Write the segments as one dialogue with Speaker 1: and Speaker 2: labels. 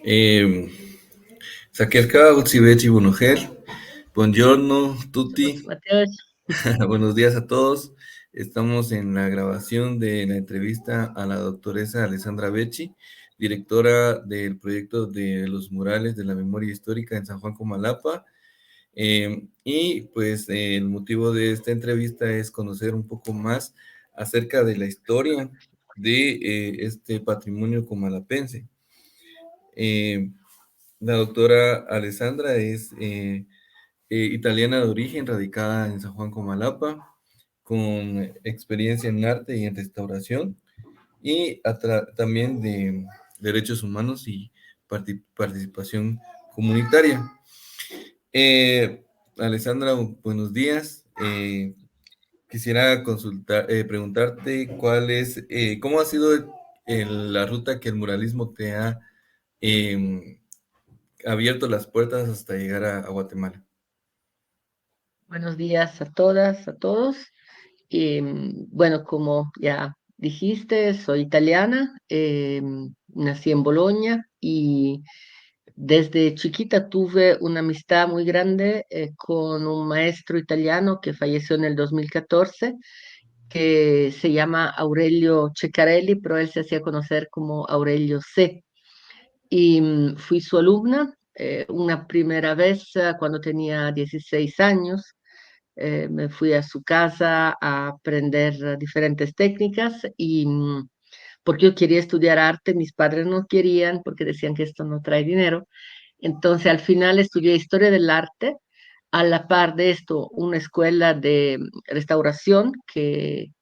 Speaker 1: Eh, Sakelka, Utsibeti, Bunujer, Buongiorno,
Speaker 2: Saludos,
Speaker 1: Tutti,
Speaker 2: Mateus.
Speaker 1: buenos días a todos. Estamos en la grabación de la entrevista a la doctoresa Alessandra Becci, directora del proyecto de los murales de la memoria histórica en San Juan Comalapa. Y pues el motivo de esta entrevista es conocer un poco más acerca de la historia de este patrimonio comalapense. Eh, la doctora Alessandra es italiana de origen, radicada en San Juan Comalapa, con experiencia en arte y en restauración, y también de derechos humanos y participación comunitaria. Eh, Alessandra, buenos días. Quisiera preguntarte cómo ha sido la ruta que el muralismo te ha eh, abierto las puertas hasta llegar a Guatemala.
Speaker 2: Buenos días a todas, a todos. Bueno, como ya dijiste, soy italiana, nací en Bolonia y desde chiquita tuve una amistad muy grande con un maestro italiano que falleció en el 2014, que se llama Aurelio Ceccarelli, pero él se hacía conocer como Aurelio C. Y fui su alumna una primera vez cuando tenía 16 años. Me fui a su casa a aprender diferentes técnicas y porque yo quería estudiar arte, mis padres no querían porque decían que esto no trae dinero. Entonces al final estudié historia del arte, a la par de esto una escuela de restauración que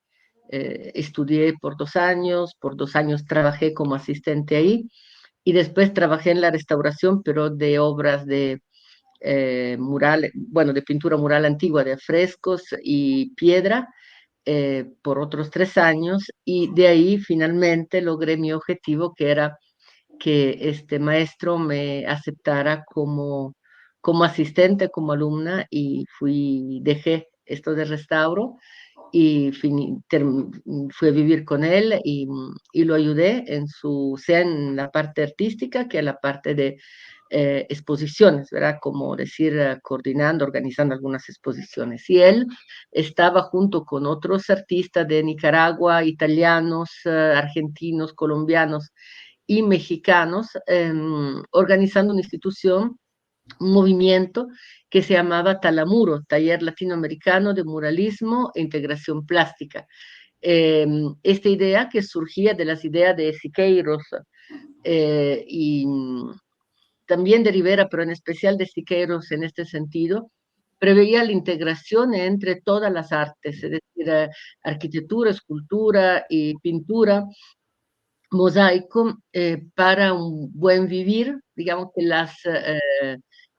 Speaker 2: estudié por 2 años trabajé como asistente ahí y después trabajé en la restauración, pero de obras de mural, bueno, de pintura mural antigua, de frescos y piedra, por otros 3 años, y de ahí finalmente logré mi objetivo, que era que este maestro me aceptara como asistente, como alumna, y dejé esto de restauro y fui a vivir con él y lo ayudé sea en la parte artística que en la parte de exposiciones, ¿verdad? Como decir, coordinando, organizando algunas exposiciones. Y él estaba junto con otros artistas de Nicaragua, italianos, argentinos, colombianos y mexicanos, organizando una institución, un movimiento que se llamaba Talamuro, Taller Latinoamericano de Muralismo e Integración Plástica. Esta idea que surgía de las ideas de Siqueiros y también de Rivera, pero en especial de Siqueiros en este sentido, preveía la integración entre todas las artes, es decir, arquitectura, escultura y pintura, mosaico, para un buen vivir. Digamos que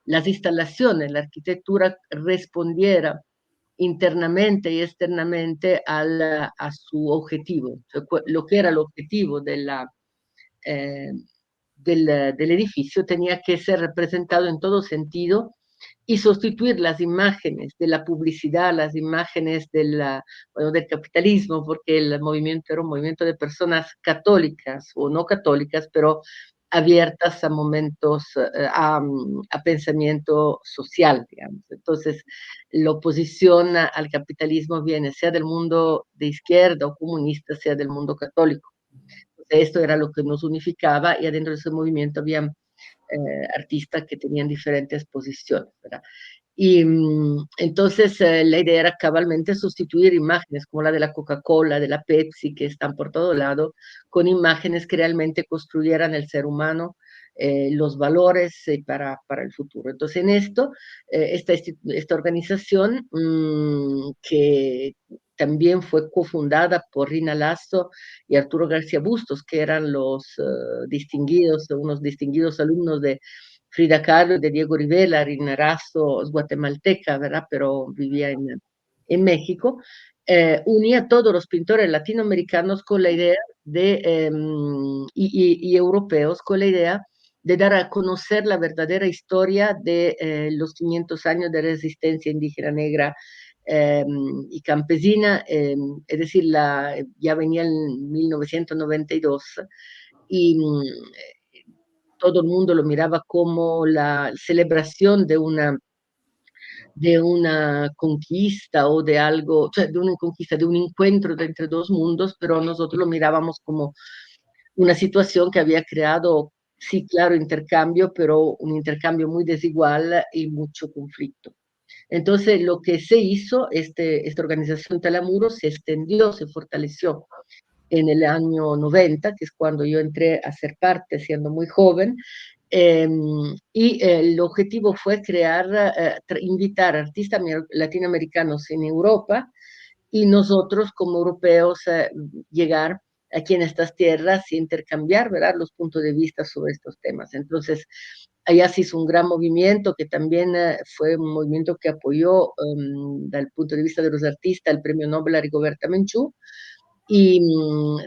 Speaker 2: las instalaciones, la arquitectura respondiera internamente y externamente a su objetivo, lo que era el objetivo eh, del edificio tenía que ser representado en todo sentido y sustituir las imágenes de la publicidad, las imágenes bueno, del capitalismo, porque el movimiento era un movimiento de personas católicas o no católicas, pero abiertas a momentos, a pensamiento social, digamos. Entonces, la oposición al capitalismo viene sea del mundo de izquierda o comunista, sea del mundo católico. Esto era lo que nos unificaba y adentro de ese movimiento había artistas que tenían diferentes posiciones, ¿verdad? Y entonces la idea era cabalmente sustituir imágenes como la de la Coca-Cola, de la Pepsi, que están por todo lado, con imágenes que realmente construyeran el ser humano, los valores para el futuro. Entonces, en esto, esta organización que también fue cofundada por Rina Lasso y Arturo García Bustos, que eran unos distinguidos alumnos de Frida Kahlo y de Diego Rivera. Rina Lasso es guatemalteca, ¿verdad? Pero vivía en México. Unía a todos los pintores latinoamericanos con la idea y europeos con la idea de dar a conocer la verdadera historia de los 500 años de resistencia indígena negra eh, y campesina, es decir, ya venía en 1992 y todo el mundo lo miraba como la celebración de una conquista o de algo, cioè de una conquista, de un encuentro de entre dos mundos, pero nosotros lo mirábamos como una situación que había creado, sí, claro, intercambio, pero un intercambio muy desigual y mucho conflicto. Entonces, lo que se hizo, esta organización Talamuro se extendió, se fortaleció en el año 90, que es cuando yo entré a ser parte, siendo muy joven, y el objetivo fue crear, invitar artistas latinoamericanos en Europa y nosotros como europeos llegar aquí en estas tierras e intercambiar, ¿verdad?, los puntos de vista sobre estos temas. Entonces, allá se hizo un gran movimiento que también fue un movimiento que apoyó dal punto de vista de los artistas el premio Nobel a Rigoberta Menchú, y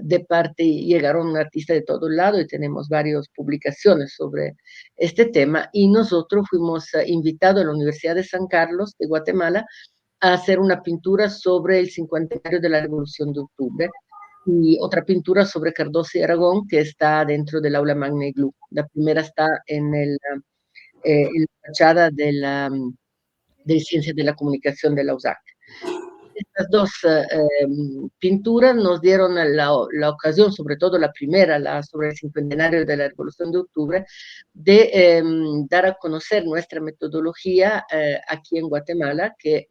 Speaker 2: de parte llegaron artistas de todos lados y tenemos varias publicaciones sobre este tema y nosotros fuimos invitados a la Universidad de San Carlos de Guatemala a hacer una pintura sobre el cincuentenario de la Revolución de Octubre y otra pintura sobre Cardoso y Aragón que está dentro del aula Magna Iglú. La primera está en la fachada de Ciencias de la Comunicación de la USAC. Estas dos pinturas nos dieron la ocasión, sobre todo la primera, la sobre el cincuentenario de la Revolución de Octubre, de dar a conocer nuestra metodología aquí en Guatemala, que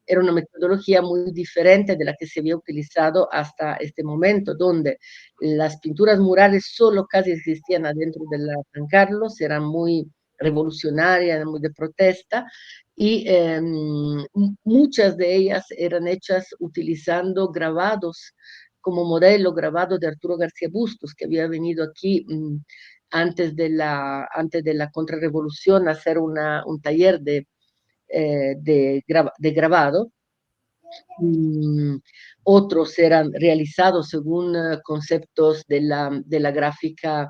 Speaker 2: era una metodología muy diferente de la que se había utilizado hasta este momento, donde las pinturas murales solo casi existían adentro de la San Carlos, eran muy revolucionarias, muy de protesta, y muchas de ellas eran hechas utilizando grabados como modelo, grabado de Arturo García Bustos, que había venido aquí antes de la contrarrevolución a hacer un taller de grabado. Otros eran realizados según conceptos de la gráfica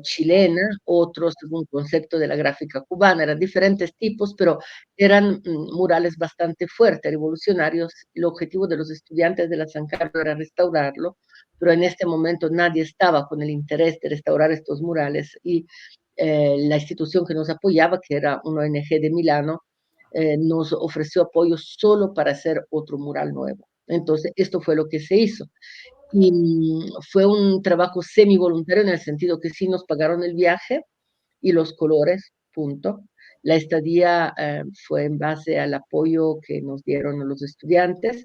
Speaker 2: chilena, otros según concepto de la gráfica cubana, eran diferentes tipos, pero eran murales bastante fuertes, revolucionarios. El objetivo de los estudiantes de la San Carlos era restaurarlo, pero en este momento nadie estaba con el interés de restaurar estos murales y la institución que nos apoyaba, que era una ONG de Milano, nos ofreció apoyo solo para hacer otro mural nuevo. Entonces, esto fue lo que se hizo. Y fue un trabajo semi voluntario en el sentido que sí nos pagaron el viaje y los colores, punto. La estadía fue en base al apoyo que nos dieron los estudiantes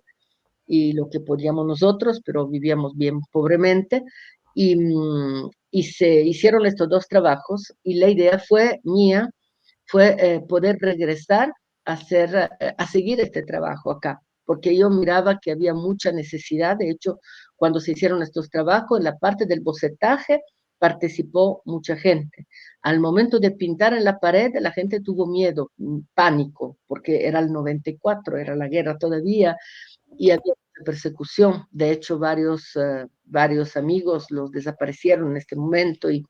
Speaker 2: y lo que podíamos nosotros, pero vivíamos bien pobremente. Y se hicieron estos dos trabajos y la idea fue mía, fue poder regresar a seguir este trabajo acá, porque yo miraba que había mucha necesidad. De hecho, cuando se hicieron estos trabajos, en la parte del bocetaje participó mucha gente. Al momento de pintar en la pared, la gente tuvo miedo, pánico, porque era el 94, era la guerra todavía, y había persecución. De hecho, varios amigos los desaparecieron en este momento y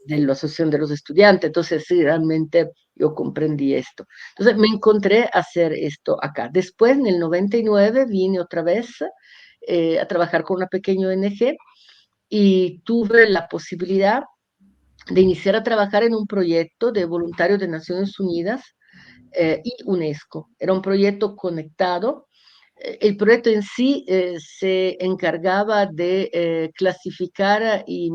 Speaker 2: de la Asociación de los Estudiantes. Entonces, sí, realmente yo comprendí esto. Entonces, me encontré a hacer esto acá. Después, en el 99, vine otra vez a trabajar con una pequeña ONG y tuve la posibilidad de iniciar a trabajar en un proyecto de voluntarios de Naciones Unidas y UNESCO. Era un proyecto conectado. El proyecto en sí se encargaba de clasificar y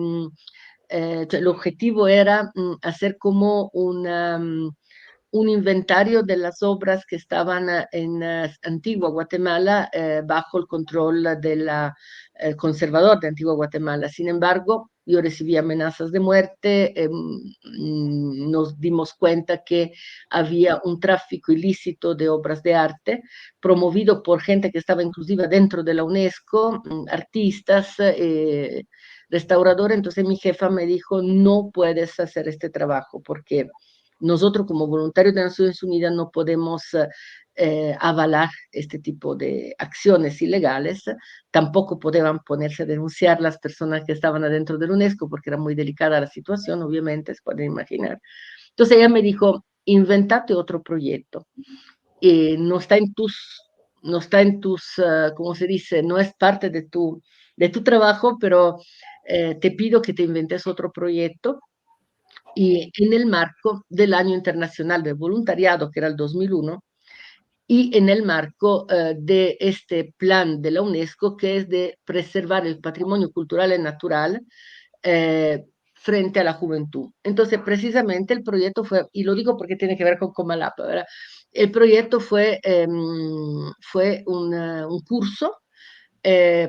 Speaker 2: cioè, el objetivo era hacer como un inventario de las obras que estaban en Antigua Guatemala bajo el control del conservador de Antigua Guatemala. Sin embargo, yo recibí amenazas de muerte, nos dimos cuenta que había un tráfico ilícito de obras de arte promovido por gente que estaba inclusive dentro de la UNESCO, artistas, restauradores. Entonces mi jefa me dijo, no puedes hacer este trabajo porque nosotros como voluntarios de Naciones Unidas no podemos avalar este tipo de acciones ilegales, tampoco podían ponerse a denunciar las personas que estaban adentro del UNESCO porque era muy delicada la situación, obviamente, se pueden imaginar. Entonces ella me dijo, inventate otro proyecto, no está en no está en tus, ¿cómo se dice? No es parte de tu trabajo, pero te pido que te inventes otro proyecto y en el marco del Año Internacional del Voluntariado, que era el 2001, y en el marco de este plan de la UNESCO, que es de preservar el patrimonio cultural y natural frente a la juventud. Entonces, precisamente el proyecto fue, y lo digo porque tiene que ver con Comalapa, ¿verdad? El proyecto fue un curso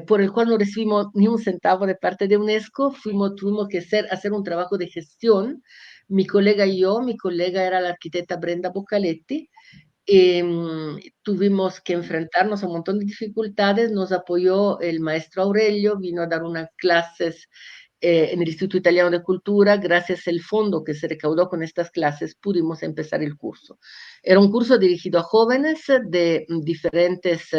Speaker 2: por el cual no recibimos ni un centavo de parte de UNESCO, tuvimos que hacer un trabajo de gestión, mi colega y yo, mi colega era la arquitecta Brenda Boccaletti, y tuvimos que enfrentarnos a un montón de dificultades, nos apoyó el maestro Aurelio, vino a dar unas clases en el Instituto Italiano de Cultura, gracias al fondo que se recaudó con estas clases, pudimos empezar el curso. Era un curso dirigido a jóvenes de diferentes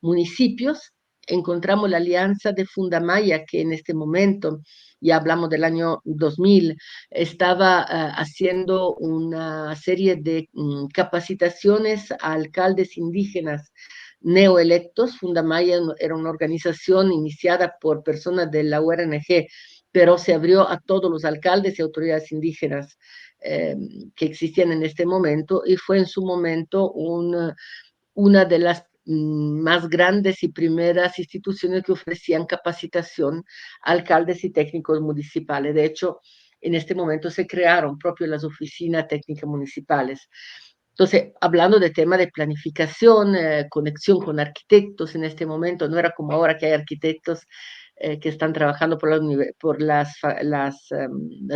Speaker 2: municipios. Encontramos la alianza de Fundamaya, que en este momento, ya hablamos del año 2000, estaba haciendo una serie de capacitaciones a alcaldes indígenas neoelectos. Fundamaya era una organización iniciada por personas de la URNG, pero se abrió a todos los alcaldes y autoridades indígenas que existían en este momento, y fue en su momento una de las más grandes y primeras instituciones que ofrecían capacitación a alcaldes y técnicos municipales. De hecho, en este momento se crearon propio las oficinas técnicas municipales. Entonces, hablando de tema de planificación, conexión con arquitectos en este momento, no era como ahora que hay arquitectos que están trabajando por las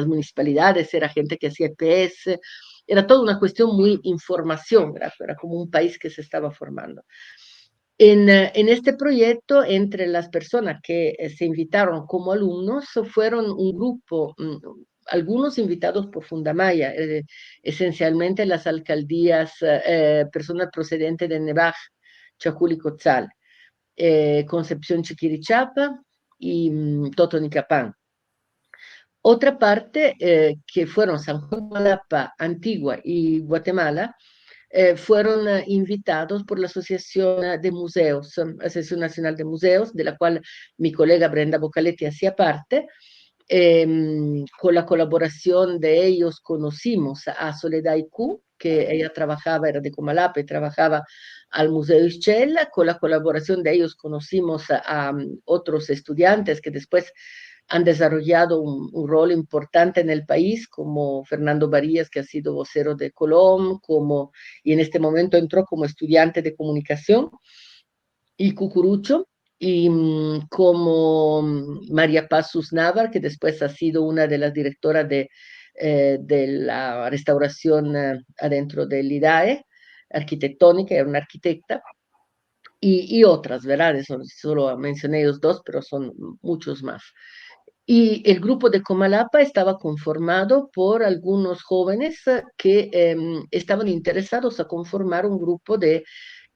Speaker 2: municipalidades, era gente que hacía EPS, era toda una cuestión muy información, ¿verdad? Era como un país que se estaba formando. En este proyecto, entre las personas que se invitaron como alumnos, fueron un grupo, algunos invitados por Fundamaya, esencialmente las alcaldías, personas procedentes de Nevaj, Chacul y Cotzal, Concepción Chiquirichapa y Totonicapán. Otra parte, que fueron San Juan, Malapa, Antigua y Guatemala, fueron invitados por la Asociación de Museos, Asociación Nacional de Museos, de la cual mi colega Brenda Boccaletti hacía parte. Con la colaboración de ellos conocimos a Soledad Icu, que ella trabajaba, era de Comalapa y trabajaba al Museo Ischel. Con la colaboración de ellos conocimos a otros estudiantes que después han desarrollado un rol importante en el país, como Fernando Barías, que ha sido vocero de Colom, y en este momento entró como estudiante de comunicación, y Cucurucho, y como María Paz Navar, que después ha sido una de las directoras de la restauración adentro del IDAE, arquitectónica, era una arquitecta, y otras, ¿verdad? Eso, solo mencioné ellos dos, pero son muchos más. Y el grupo de Comalapa estaba conformado por algunos jóvenes que estaban interesados a conformar un grupo de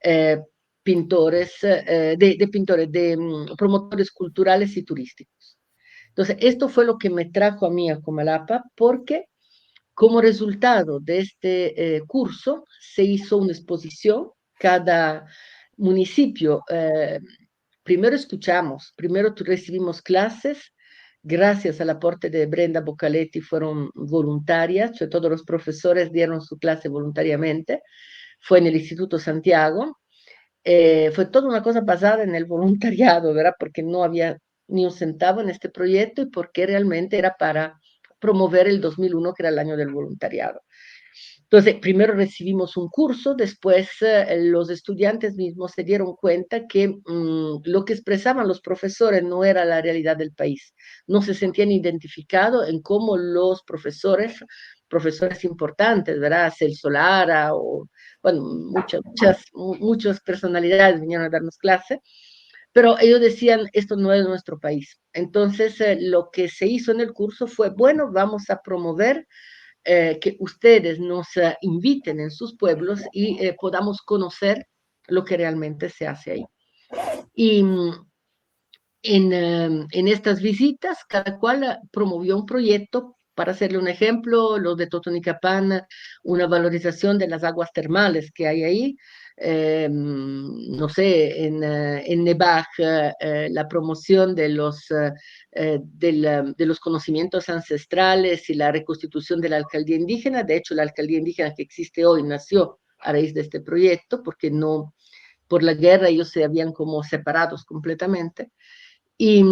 Speaker 2: eh, pintores, de promotores culturales y turísticos. Entonces, esto fue lo que me trajo a mí a Comalapa, porque como resultado de este curso se hizo una exposición. Cada municipio, primero escuchamos, primero recibimos clases, gracias al aporte de Brenda Boccaletti fueron voluntarias, cioè todos los profesores dieron su clase voluntariamente, fue en el Instituto Santiago, fue toda una cosa basada en el voluntariado, ¿verdad? Porque no había ni un centavo en este proyecto y porque realmente era para promover el 2001, que era el año del voluntariado. Entonces, primero recibimos un curso, después los estudiantes mismos se dieron cuenta que lo que expresaban los profesores no era la realidad del país. No se sentían identificados en cómo los profesores importantes, ¿verdad? Celso Lara o, bueno, muchas personalidades vinieron a darnos clase, pero ellos decían, esto no es nuestro país. Entonces, lo que se hizo en el curso fue, bueno, vamos a promover que ustedes nos inviten en sus pueblos y podamos conocer lo que realmente se hace ahí. Y en estas visitas, cada cual promovió un proyecto. Para hacerle un ejemplo, los de Totonicapán, una valorización de las aguas termales que hay ahí. no sé, en Nevaj, la promoción de los conocimientos ancestrales y la reconstitución de la alcaldía indígena. De hecho, la alcaldía indígena que existe hoy nació a raíz de este proyecto, porque no, por la guerra ellos se habían como separados completamente, y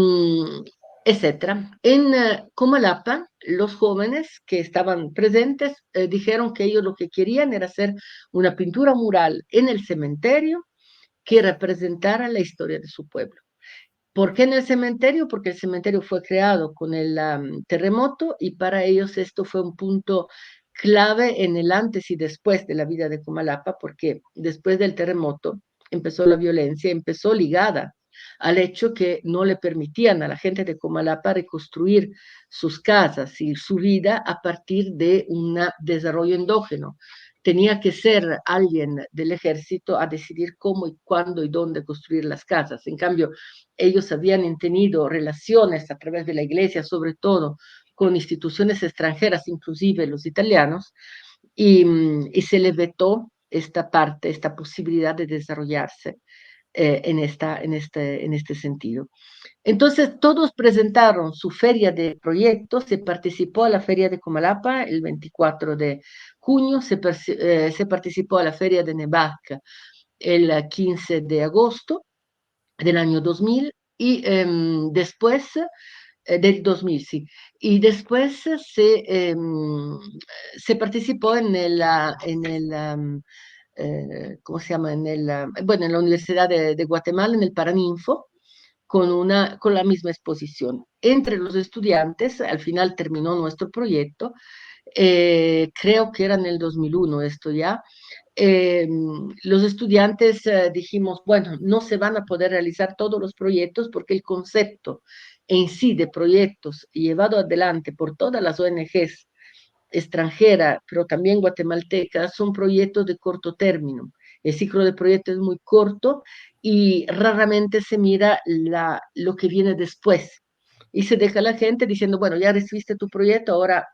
Speaker 2: etcétera. En Comalapa, los jóvenes que estaban presentes dijeron que ellos lo que querían era hacer una pintura mural en el cementerio que representara la historia de su pueblo. ¿Por qué en el cementerio? Porque el cementerio fue creado con el terremoto y para ellos esto fue un punto clave en el antes y después de la vida de Comalapa, porque después del terremoto empezó la violencia, empezó ligada al hecho que no le permitían a la gente de Comalapa reconstruir sus casas y su vida a partir de un desarrollo endógeno. Tenía que ser alguien del ejército a decidir cómo y cuándo y dónde construir las casas. En cambio, ellos habían tenido relaciones a través de la iglesia, sobre todo con instituciones extranjeras, inclusive los italianos, y se le vetó esta parte, esta posibilidad de desarrollarse en este sentido. Entonces, todos presentaron su feria de proyectos, se participó a la feria de Comalapa el 24 de junio, se participó a la feria de Nevac el 15 de agosto del año 2000 y después, del 2000, sí, y después se participó ¿cómo se llama? Bueno, en la Universidad de Guatemala, en el Paraninfo, con la misma exposición. Entre los estudiantes, al final terminó nuestro proyecto, creo que era en el 2001 esto ya, eh, los estudiantes dijimos, bueno, no se van a poder realizar todos los proyectos porque el concepto en sí de proyectos llevado adelante por todas las ONGs extranjeras, pero también guatemaltecas, son proyectos de corto término. El ciclo de proyectos es muy corto y raramente se mira lo que viene después. Y se deja a la gente diciendo, bueno, ya recibiste tu proyecto, ahora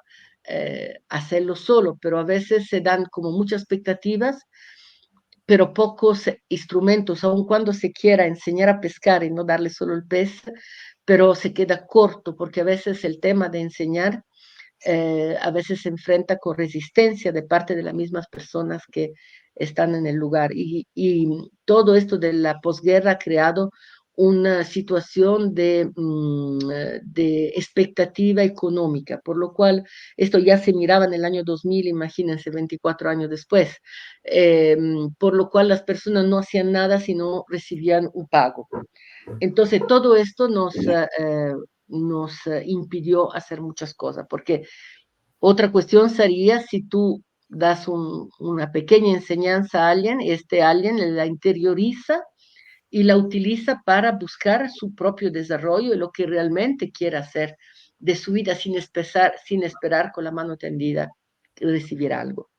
Speaker 2: hacerlo solo, pero a veces se dan como muchas expectativas, pero pocos instrumentos, aun cuando se quiera enseñar a pescar y no darle solo el pez, pero se queda corto, porque a veces el tema de enseñar a veces se enfrenta con resistencia de parte de las mismas personas que están en el lugar. Y todo esto de la posguerra ha creado una situación de expectativa económica, por lo cual esto ya se miraba en el año 2000, imagínense, 24 años después, eh, por lo cual las personas no hacían nada si no recibían un pago. Entonces, todo esto nos impidió hacer muchas cosas, porque otra cuestión sería si tú das una pequeña enseñanza a alguien, este alguien la interioriza y la utiliza para buscar su propio desarrollo y lo que realmente quiere hacer de su vida sin esperar con la mano tendida recibir algo.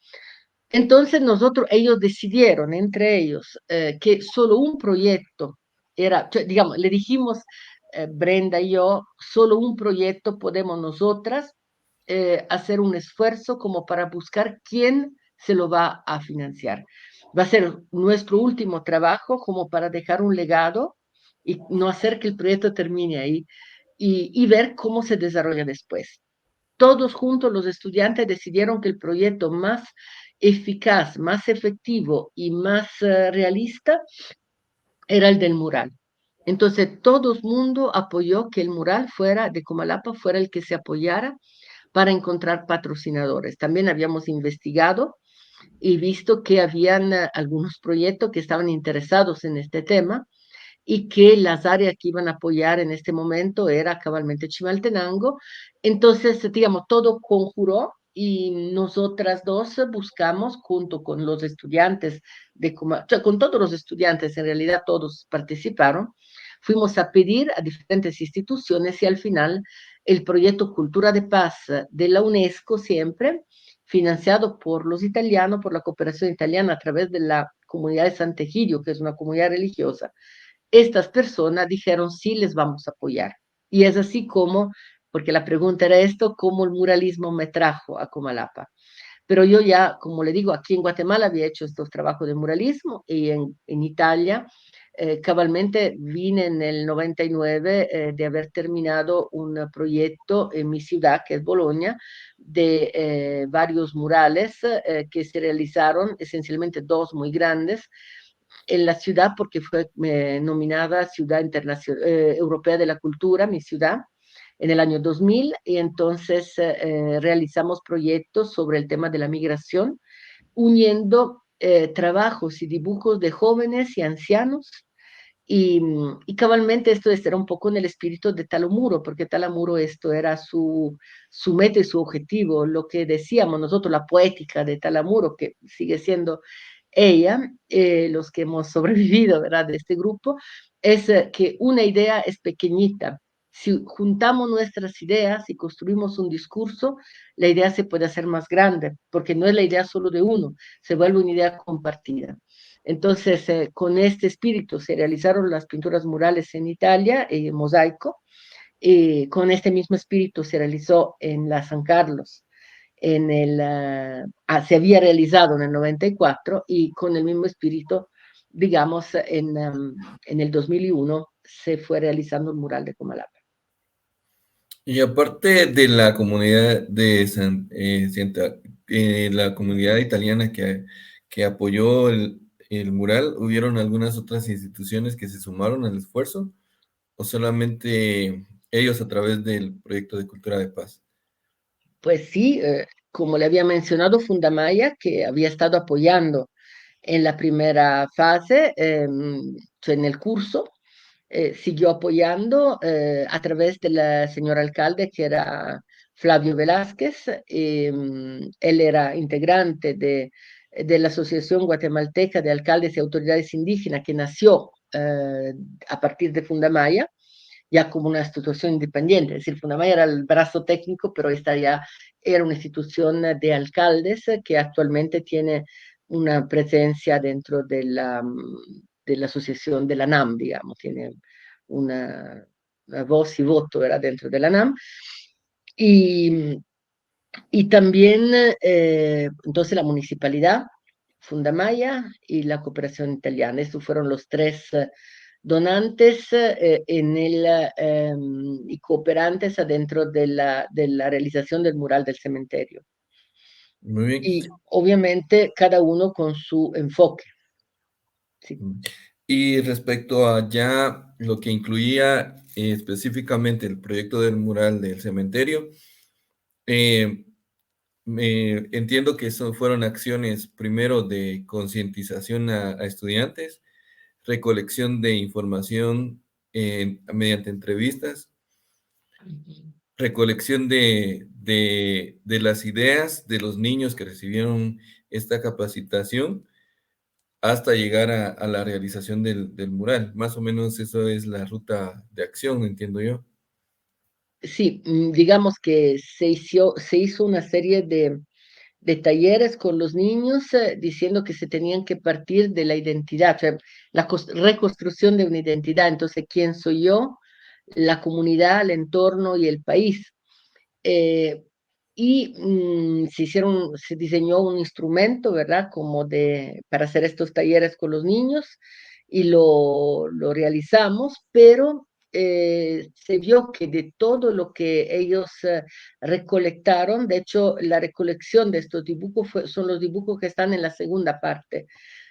Speaker 2: Entonces ellos decidieron entre ellos que solo un proyecto era, digamos, le dijimos, Brenda y yo, solo un proyecto podemos nosotras hacer un esfuerzo como para buscar quién se lo va a financiar. Va a ser nuestro último trabajo como para dejar un legado y no hacer que el proyecto termine ahí y ver cómo se desarrolla después. Todos juntos los estudiantes decidieron que el proyecto más eficaz, más efectivo y más realista era el del mural. Entonces todo el mundo apoyó que el mural fuera de Comalapa, fuera el que se apoyara para encontrar patrocinadores. También habíamos investigado y visto que habían algunos proyectos que estaban interesados en este tema y que las áreas que iban a apoyar en este momento era cabalmente Chimaltenango. Entonces, digamos, todo conjuró y nosotras dos buscamos junto con los estudiantes, o sea, con todos los estudiantes, en realidad todos participaron, fuimos a pedir a diferentes instituciones y al final el proyecto Cultura de Paz de la UNESCO siempre, financiado por los italianos, por la cooperación italiana a través de la comunidad de Sant'Egidio, que es una comunidad religiosa, estas personas dijeron sí, les vamos a apoyar. Y es así como, porque la pregunta era esto, cómo el muralismo me trajo a Comalapa. pero yo ya, como le digo, aquí en Guatemala había hecho estos trabajos de muralismo y en Italia, cabalmente vine en el 99 de haber terminado un proyecto en mi ciudad, que es Bolonia, de varios murales que se realizaron, esencialmente dos muy grandes, en la ciudad porque fue nominada Ciudad Internacional, Europea de la Cultura, mi ciudad, en el año 2000, y entonces realizamos proyectos sobre el tema de la migración, uniendo trabajos y dibujos de jóvenes y ancianos. Y cabalmente esto era un poco en el espíritu de Talamuro, porque Talamuro esto era su meta y su objetivo, lo que decíamos nosotros, la poética de Talamuro, que sigue siendo ella, los que hemos sobrevivido, ¿verdad?, de este grupo, es que una idea es pequeñita. Si juntamos nuestras ideas y construimos un discurso, la idea se puede hacer más grande, porque no es la idea solo de uno, se vuelve una idea compartida. Entonces, con este espíritu se realizaron las pinturas murales en Italia, mosaico, y con este mismo espíritu se realizó en la San Carlos, se había realizado en el 94 y con el mismo espíritu, digamos, en el 2001 se fue realizando el mural de Comalapa.
Speaker 1: Y aparte de la comunidad de la comunidad italiana que apoyó el mural, ¿hubieron algunas otras instituciones que se sumaron al esfuerzo o solamente ellos a través del proyecto de Cultura de Paz?
Speaker 2: Pues sí, como le había mencionado, Fundamaya, que había estado apoyando en la primera fase, en el curso, siguió apoyando a través del señor alcalde, que era Flavio Velázquez. Él era integrante de la Asociación Guatemalteca de Alcaldes y Autoridades Indígenas, que nació a partir de Fundamaya, ya como una institución independiente. Es decir, Fundamaya era el brazo técnico, pero esta ya era una institución de alcaldes que actualmente tiene una presencia dentro de la asociación de la NAM, digamos, tiene una voz y voto, ¿verdad?, dentro de la NAM. Y, y también, entonces, la municipalidad, Fundamaya y la cooperación italiana. Estos fueron los tres donantes y cooperantes adentro de la realización del mural del cementerio.
Speaker 1: Muy bien.
Speaker 2: Y obviamente cada uno con su enfoque. Sí.
Speaker 1: Y respecto a ya lo que incluía específicamente el proyecto del mural del cementerio, eh, entiendo que eso fueron acciones primero de concientización a estudiantes, recolección de información mediante entrevistas, recolección de las ideas de los niños que recibieron esta capacitación hasta llegar a la realización del mural. Más o menos eso es la ruta de acción, entiendo yo.
Speaker 2: Sí, digamos que se hizo una serie de talleres con los niños diciendo que se tenían que partir de la identidad, o sea, la reconstrucción de una identidad. Entonces, ¿quién soy yo? La comunidad, el entorno y el país. Eh, se diseñó un instrumento, ¿verdad? Para hacer estos talleres con los niños y lo realizamos, pero se vio que de todo lo que ellos recolectaron, de hecho, la recolección de estos dibujos son los dibujos que están en la segunda parte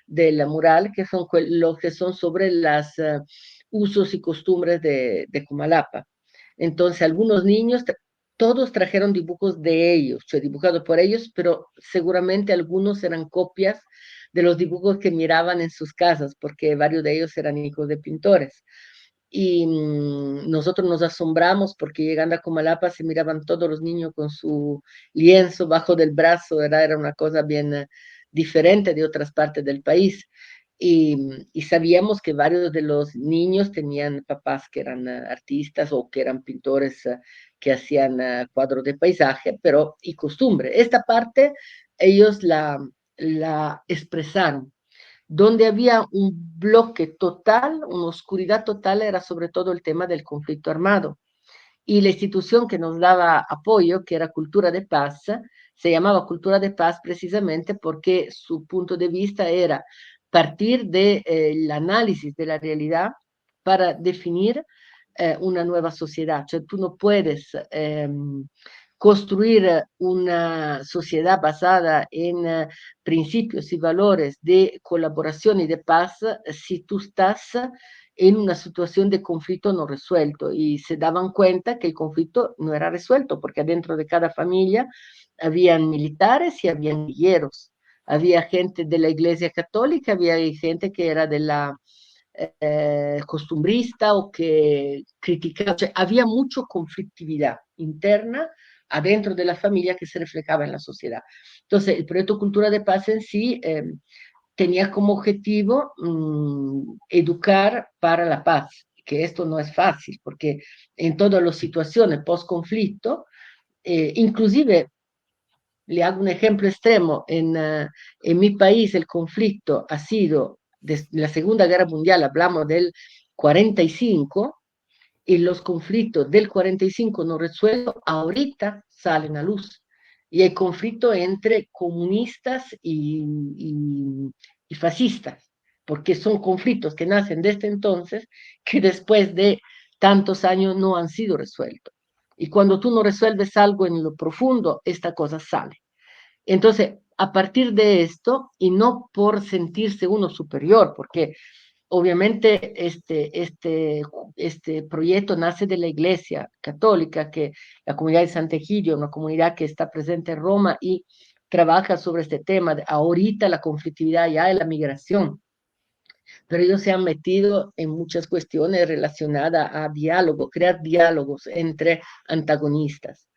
Speaker 2: de la mural, que son los que son sobre los usos y costumbres de Comalapa. Entonces, algunos niños todos trajeron dibujos de ellos, o sea, dibujados por ellos, pero seguramente algunos eran copias de los dibujos que miraban en sus casas, porque varios de ellos eran hijos de pintores. Y nosotros nos asombramos porque llegando a Comalapa se miraban todos los niños con su lienzo bajo del brazo, ¿verdad? Era una cosa bien diferente de otras partes del país. Y sabíamos que varios de los niños tenían papás que eran artistas o que eran pintores que hacían cuadros de paisaje, pero y costumbre. Esta parte ellos la expresaron. Donde había un bloque total, una oscuridad total, era sobre todo el tema del conflicto armado. y la institución que nos daba apoyo, que era Cultura de Paz, se llamaba Cultura de Paz precisamente porque su punto de vista era partir del análisis de la realidad para definir una nueva sociedad. Cioè tú no puedes construir una sociedad basada en principios y valores de colaboración y de paz si tú estás en una situación de conflicto no resuelto y se daban cuenta que el conflicto no era resuelto porque adentro de cada familia habían militares y habían guerrilleros. Había gente de la Iglesia Católica, había gente que era de la costumbrista o que criticaba, cioè, había mucha conflictividad interna adentro de la familia que se reflejaba en la sociedad. Entonces, el proyecto Cultura de Paz en sí tenía como objetivo educar para la paz, que esto no es fácil, porque en todas las situaciones post-conflicto, inclusive le hago un ejemplo extremo, en mi país el conflicto ha sido, desde la Segunda Guerra Mundial, hablamos del 45, y los conflictos del 45 no resueltos ahorita salen a luz. Y hay conflicto entre comunistas y fascistas, porque son conflictos que nacen desde entonces, que después de tantos años no han sido resueltos. Y cuando tú no resuelves algo en lo profundo, esta cosa sale. Entonces, a partir de esto, y no por sentirse uno superior, porque obviamente este proyecto nace de la Iglesia Católica, que la comunidad de Sant'Egidio, una comunidad que está presente en Roma y trabaja sobre este tema, de ahorita la conflictividad ya de la migración, pero ellos se han metido en muchas cuestiones relacionadas a diálogo, crear diálogos entre antagonistas.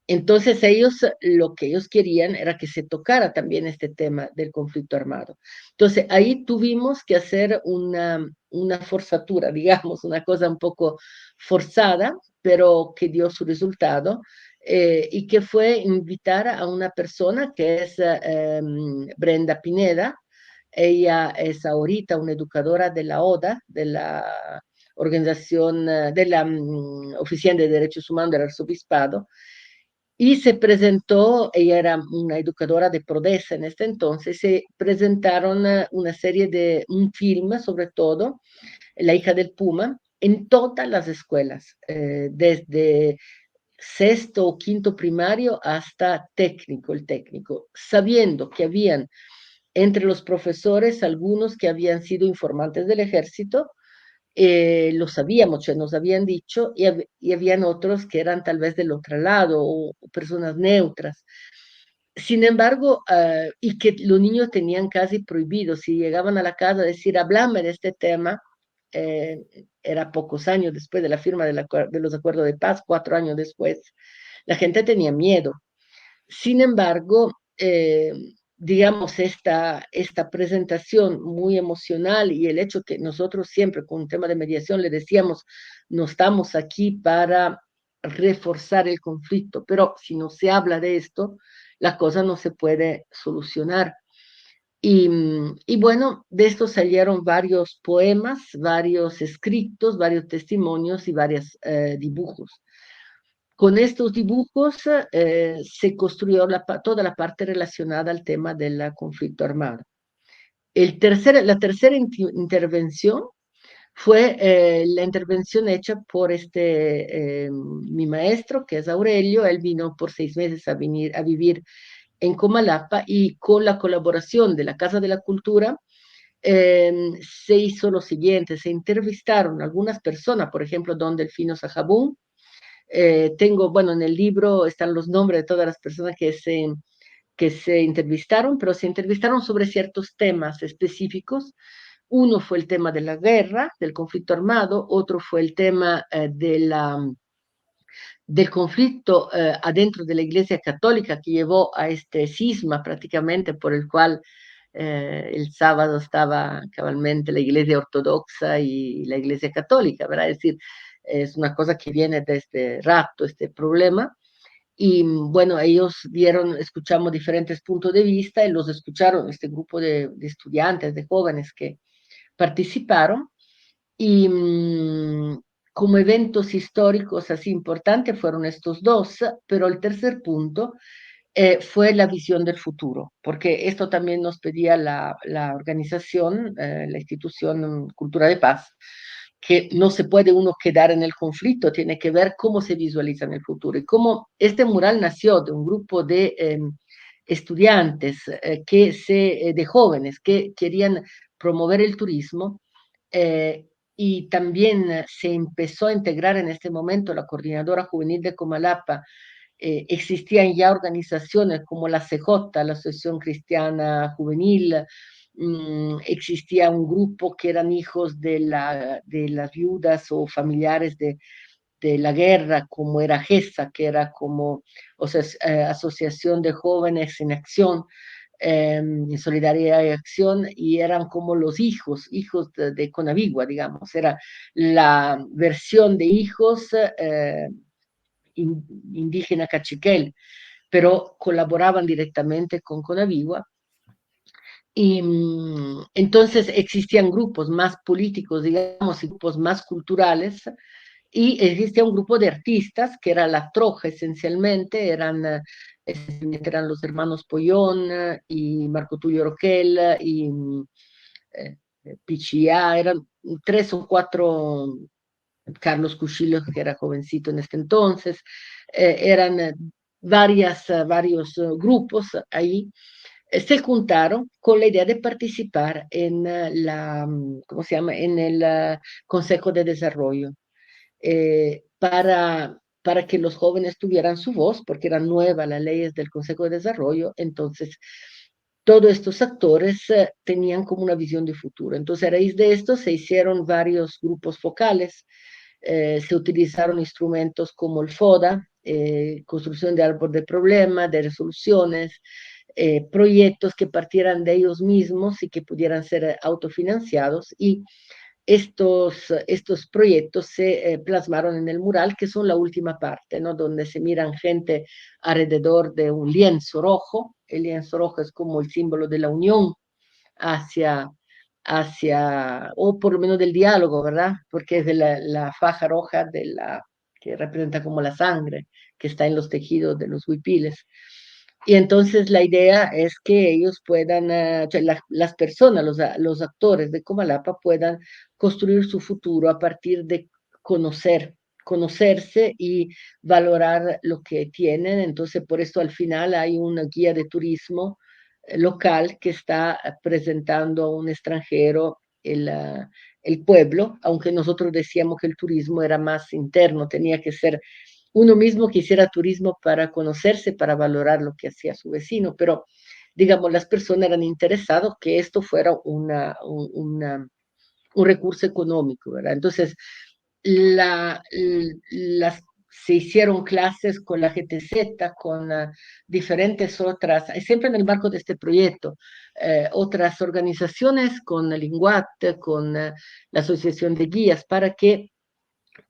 Speaker 2: Entonces ellos, lo que ellos querían era que se tocara también este tema del conflicto armado. Entonces ahí tuvimos que hacer una forzatura, digamos, una cosa un poco forzada, pero que dio su resultado, y que fue invitar a una persona que es Brenda Pineda. Ella es ahorita una educadora de la ODA, de la organización, de la Oficina de Derechos Humanos del Arzobispado, y se presentó, ella era una educadora de Prodesa en este entonces, se presentaron una serie de un film, sobre todo, La hija del Puma, en todas las escuelas, desde sexto o quinto primario hasta técnico, el técnico, sabiendo que habían entre los profesores algunos que habían sido informantes del ejército, lo sabíamos, cioè nos habían dicho, y habían otros que eran tal vez del otro lado, o personas neutras. Sin embargo, y que los niños tenían casi prohibido, si llegaban a la casa a decir, hablame de este tema, eh, era pocos años después de la firma de los acuerdos de paz, 4 años después, la gente tenía miedo. Sin embargo, digamos, esta presentación muy emocional y el hecho que nosotros siempre con un tema de mediación le decíamos, no estamos aquí para reforzar el conflicto, pero si no se habla de esto, la cosa no se puede solucionar. Y bueno, de esto salieron varios poemas, varios escritos, varios testimonios y varios dibujos. Con estos dibujos se construyó toda la parte relacionada al tema del conflicto armado. La tercera intervención fue la intervención hecha por mi maestro, que es Aurelio. Él vino por 6 meses a vivir en Comalapa y con la colaboración de la Casa de la Cultura se hizo lo siguiente, se entrevistaron algunas personas, por ejemplo, Don Delfino Sajabún. Tengo, bueno, en el libro están los nombres de todas las personas que se entrevistaron, pero se entrevistaron sobre ciertos temas específicos. Uno fue el tema de la guerra, del conflicto armado, otro fue el tema del conflicto adentro de la Iglesia Católica que llevó a este cisma prácticamente por el cual el sábado estaba cabalmente la Iglesia Ortodoxa y la Iglesia Católica, ¿verdad? Es decir, es una cosa que viene de este rato, este problema. Y bueno, ellos vieron, escuchamos diferentes puntos de vista y los escucharon, este grupo de estudiantes, de jóvenes que participaron. Y como eventos históricos así importantes fueron estos dos, pero el tercer punto fue la visión del futuro, porque esto también nos pedía la organización, la institución Cultura de Paz, que no se puede uno quedar en el conflicto, tiene que ver cómo se visualiza en el futuro. Y cómo este mural nació de un grupo de estudiantes, de jóvenes que querían promover el turismo, y también se empezó a integrar en este momento la Coordinadora Juvenil de Comalapa. Existían ya organizaciones como la CJ, la Asociación Cristiana Juvenil. Existía un grupo que eran hijos de las viudas o familiares de la guerra, como era GESA, que era como, o sea, Asociación de Jóvenes en Acción, en Solidaridad y Acción, y eran como los hijos de Conavigua, digamos, era la versión de hijos indígena cachiquel, pero colaboraban directamente con Conavigua. Y entonces existían grupos más políticos, digamos, y grupos más culturales, y existía un grupo de artistas que era la Troja esencialmente, eran los hermanos Pollón y Marco Tulio Roquel y eh, Pichia, eran tres o cuatro, Carlos Cuchillo, que era jovencito en este entonces, eran varios grupos ahí, se juntaron con la idea de participar en ¿cómo se llama? En el Consejo de Desarrollo, para que los jóvenes tuvieran su voz, porque eran nuevas las leyes del Consejo de Desarrollo. Entonces todos estos actores tenían como una visión de futuro. Entonces, a raíz de esto se hicieron varios grupos focales, se utilizaron instrumentos como el FODA, construcción de árbol de problema, de resoluciones, proyectos que partieran de ellos mismos y que pudieran ser autofinanciados, y estos proyectos se plasmaron en el mural, que son la última parte, ¿no? Donde se miran gente alrededor de un lienzo rojo. El lienzo rojo es como el símbolo de la unión hacia, o por lo menos del diálogo, ¿verdad? Porque es de la faja roja que representa como la sangre que está en los tejidos de los huipiles. Y entonces la idea es que ellos puedan, o sea, las personas, los actores de Comalapa puedan construir su futuro a partir de conocerse y valorar lo que tienen. Entonces, por eso al final hay una guía de turismo local que está presentando a un extranjero el pueblo, aunque nosotros decíamos que el turismo era más interno, tenía que ser uno mismo que hiciera turismo para conocerse, para valorar lo que hacía su vecino, pero digamos, las personas eran interesadas que esto fuera un recurso económico, ¿verdad? Entonces, la, las, se hicieron clases con la GTZ, con diferentes otras, siempre en el marco de este proyecto, otras organizaciones, con el INGUAT, con la Asociación de Guías, para que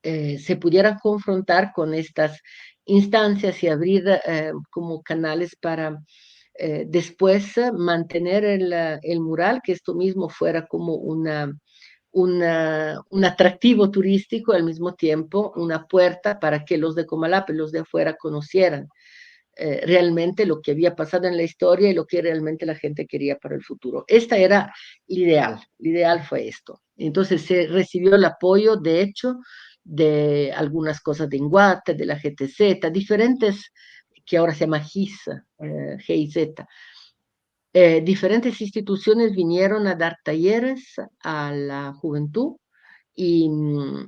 Speaker 2: se pudieran confrontar con estas instancias y abrir como canales para después mantener el mural, que esto mismo fuera como un atractivo turístico, al mismo tiempo una puerta para que los de Comalapa y los de afuera conocieran realmente lo que había pasado en la historia y lo que realmente la gente quería para el futuro. Esta era el ideal fue esto. Entonces se recibió el apoyo, de hecho, de algunas cosas de Inguate, de la GTZ, diferentes, que ahora se llama GIZ. Diferentes instituciones vinieron a dar talleres a la juventud y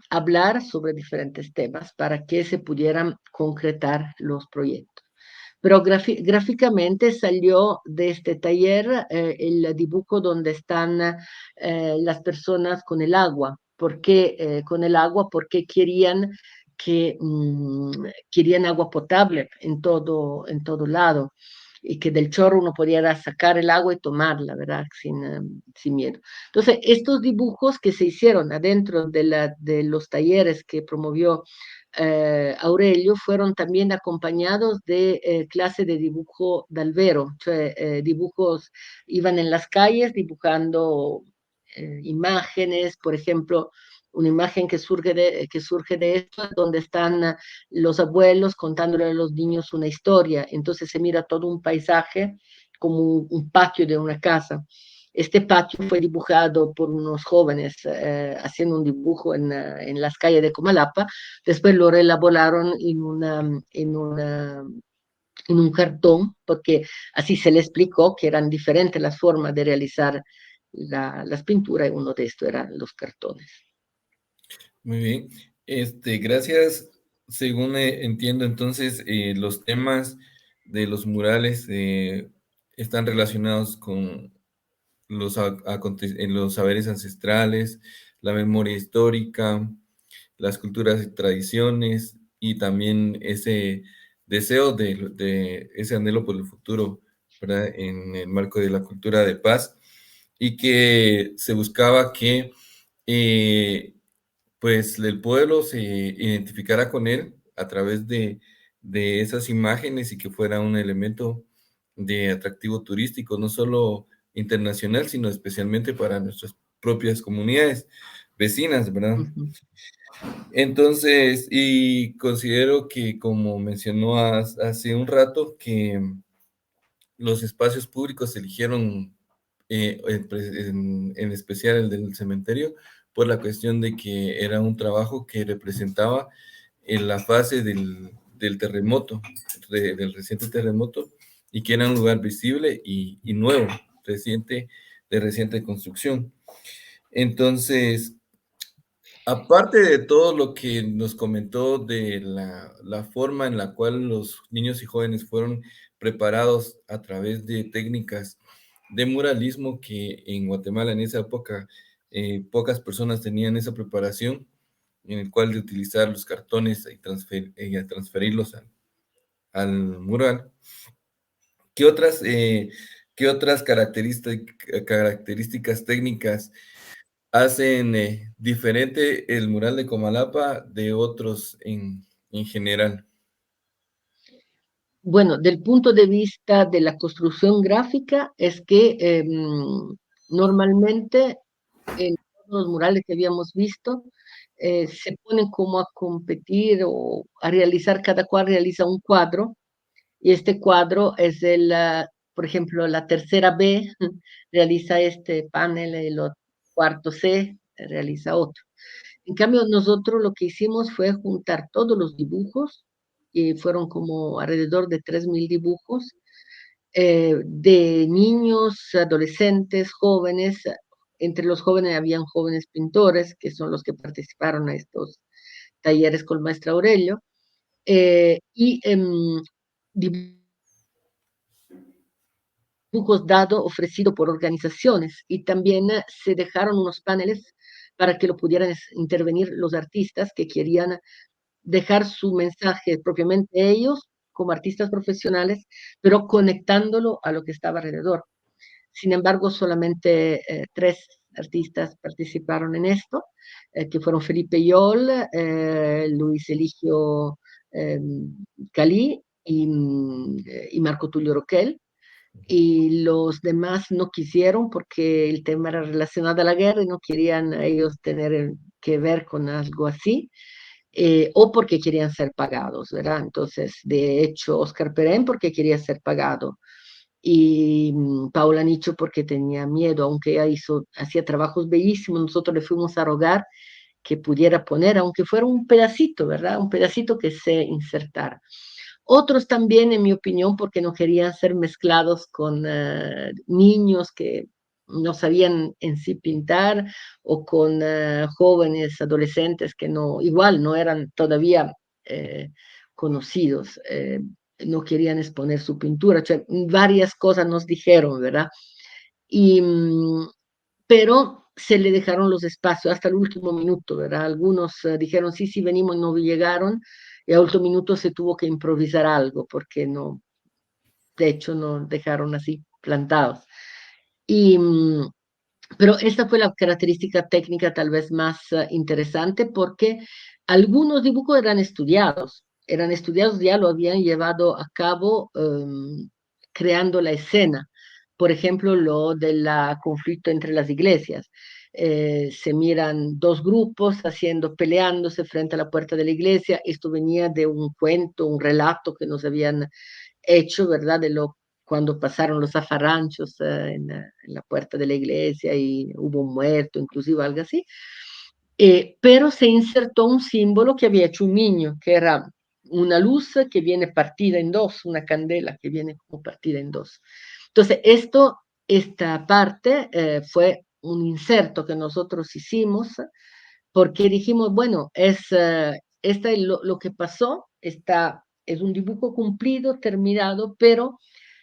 Speaker 2: hablar sobre diferentes temas para que se pudieran concretar los proyectos. Pero gráficamente salió de este taller el dibujo donde están las personas con el agua. ¿Por qué con el agua? Porque querían agua potable en todo lado, y que del chorro uno pudiera sacar el agua y tomarla, ¿verdad? Sin miedo. Entonces, estos dibujos que se hicieron adentro de los talleres que promovió Aurelio fueron también acompañados de clase de dibujo de albero, cioè dibujos, iban en las calles dibujando imágenes, por ejemplo, una imagen que surge de esto, donde están los abuelos contándole a los niños una historia. Entonces se mira todo un paisaje como un patio de una casa. Este patio fue dibujado por unos jóvenes haciendo un dibujo en las calles de Comalapa. Después lo reelaboraron en un cartón, porque así se le explicó que eran diferentes las formas de realizar las pinturas y uno de estos eran los cartones.
Speaker 1: Muy bien. Gracias. Según entiendo, entonces, los temas de los murales están relacionados con los saberes ancestrales, la memoria histórica, las culturas y tradiciones, y también ese deseo de ese anhelo por el futuro, ¿verdad? En el marco de la cultura de paz, y que se buscaba que eh, pues el pueblo se identificara con él a través de esas imágenes, y que fuera un elemento de atractivo turístico, no solo internacional, sino especialmente para nuestras propias comunidades vecinas, ¿verdad?
Speaker 2: Uh -huh.
Speaker 1: Entonces, y considero que, como mencionó hace un rato, que los espacios públicos se eligieron, en especial el del cementerio, por la cuestión de que era un trabajo que representaba en la fase del terremoto, del reciente terremoto, y que era un lugar visible y nuevo, de reciente construcción. Entonces, aparte de todo lo que nos comentó de la forma en la cual los niños y jóvenes fueron preparados a través de técnicas de muralismo, que en Guatemala en esa época pocas personas tenían esa preparación, en el cual de utilizar los cartones y transferirlos al mural. ¿Qué otras, qué otras características técnicas hacen diferente el mural de Comalapa de otros en general?
Speaker 2: Bueno, del punto de vista de la construcción gráfica, es que normalmente en todos los murales que habíamos visto, se ponen como a competir o a realizar, cada cual realiza un cuadro, y este cuadro es por ejemplo, la tercera B realiza este panel, el cuarto C realiza otro. En cambio, nosotros lo que hicimos fue juntar todos los dibujos, y fueron como alrededor de 3.000 dibujos, de niños, adolescentes, jóvenes. Entre los jóvenes habían jóvenes pintores, que son los que participaron a estos talleres con el maestro Aurelio, y dibujos dados, ofrecidos por organizaciones, y también se dejaron unos paneles para que lo pudieran intervenir los artistas que querían dejar su mensaje propiamente ellos como artistas profesionales, pero conectándolo a lo que estaba alrededor. Sin embargo, solamente 3 artistas participaron en esto, que fueron Felipe Yol, Luis Eligio eh, Calí y Marco Tulio Roquel. Y los demás no quisieron porque el tema era relacionado a la guerra y no querían ellos tener que ver con algo así, o porque querían ser pagados, ¿verdad? Entonces, de hecho, Oscar Perén porque quería ser pagado, y Paula Nicho porque tenía miedo, aunque ella hacía trabajos bellísimos, nosotros le fuimos a rogar que pudiera poner, aunque fuera un pedacito, ¿verdad? Un pedacito que se insertara. Otros también, en mi opinión, porque no querían ser mezclados con niños que no sabían en sí pintar, o con jóvenes, adolescentes que no, igual no eran todavía eh, conocidos, no querían exponer su pintura. O sea, varias cosas nos dijeron, ¿verdad? Y, pero se le dejaron los espacios hasta el último minuto, ¿verdad? Algunos dijeron sí, sí, venimos, no llegaron, y al último minuto se tuvo que improvisar algo, porque no, de hecho, no dejaron así plantados. Y, pero esta fue la característica técnica tal vez más interesante, porque algunos dibujos eran estudiados, ya lo habían llevado a cabo creando la escena. Por ejemplo, lo del conflicto entre las iglesias. se miran dos grupos peleándose frente a la puerta de la iglesia. Esto venía de un cuento, un relato que nos habían hecho, ¿verdad? Cuando pasaron los zafarranchos en la puerta de la iglesia y hubo un muerto, inclusive algo así. Pero se insertó un símbolo que había hecho un niño, que era una luz que viene partida en dos, una candela que viene como partida en dos. Entonces, esta parte fue un inserto que nosotros hicimos porque dijimos, bueno, esta es lo que pasó, es un dibujo cumplido, terminado, pero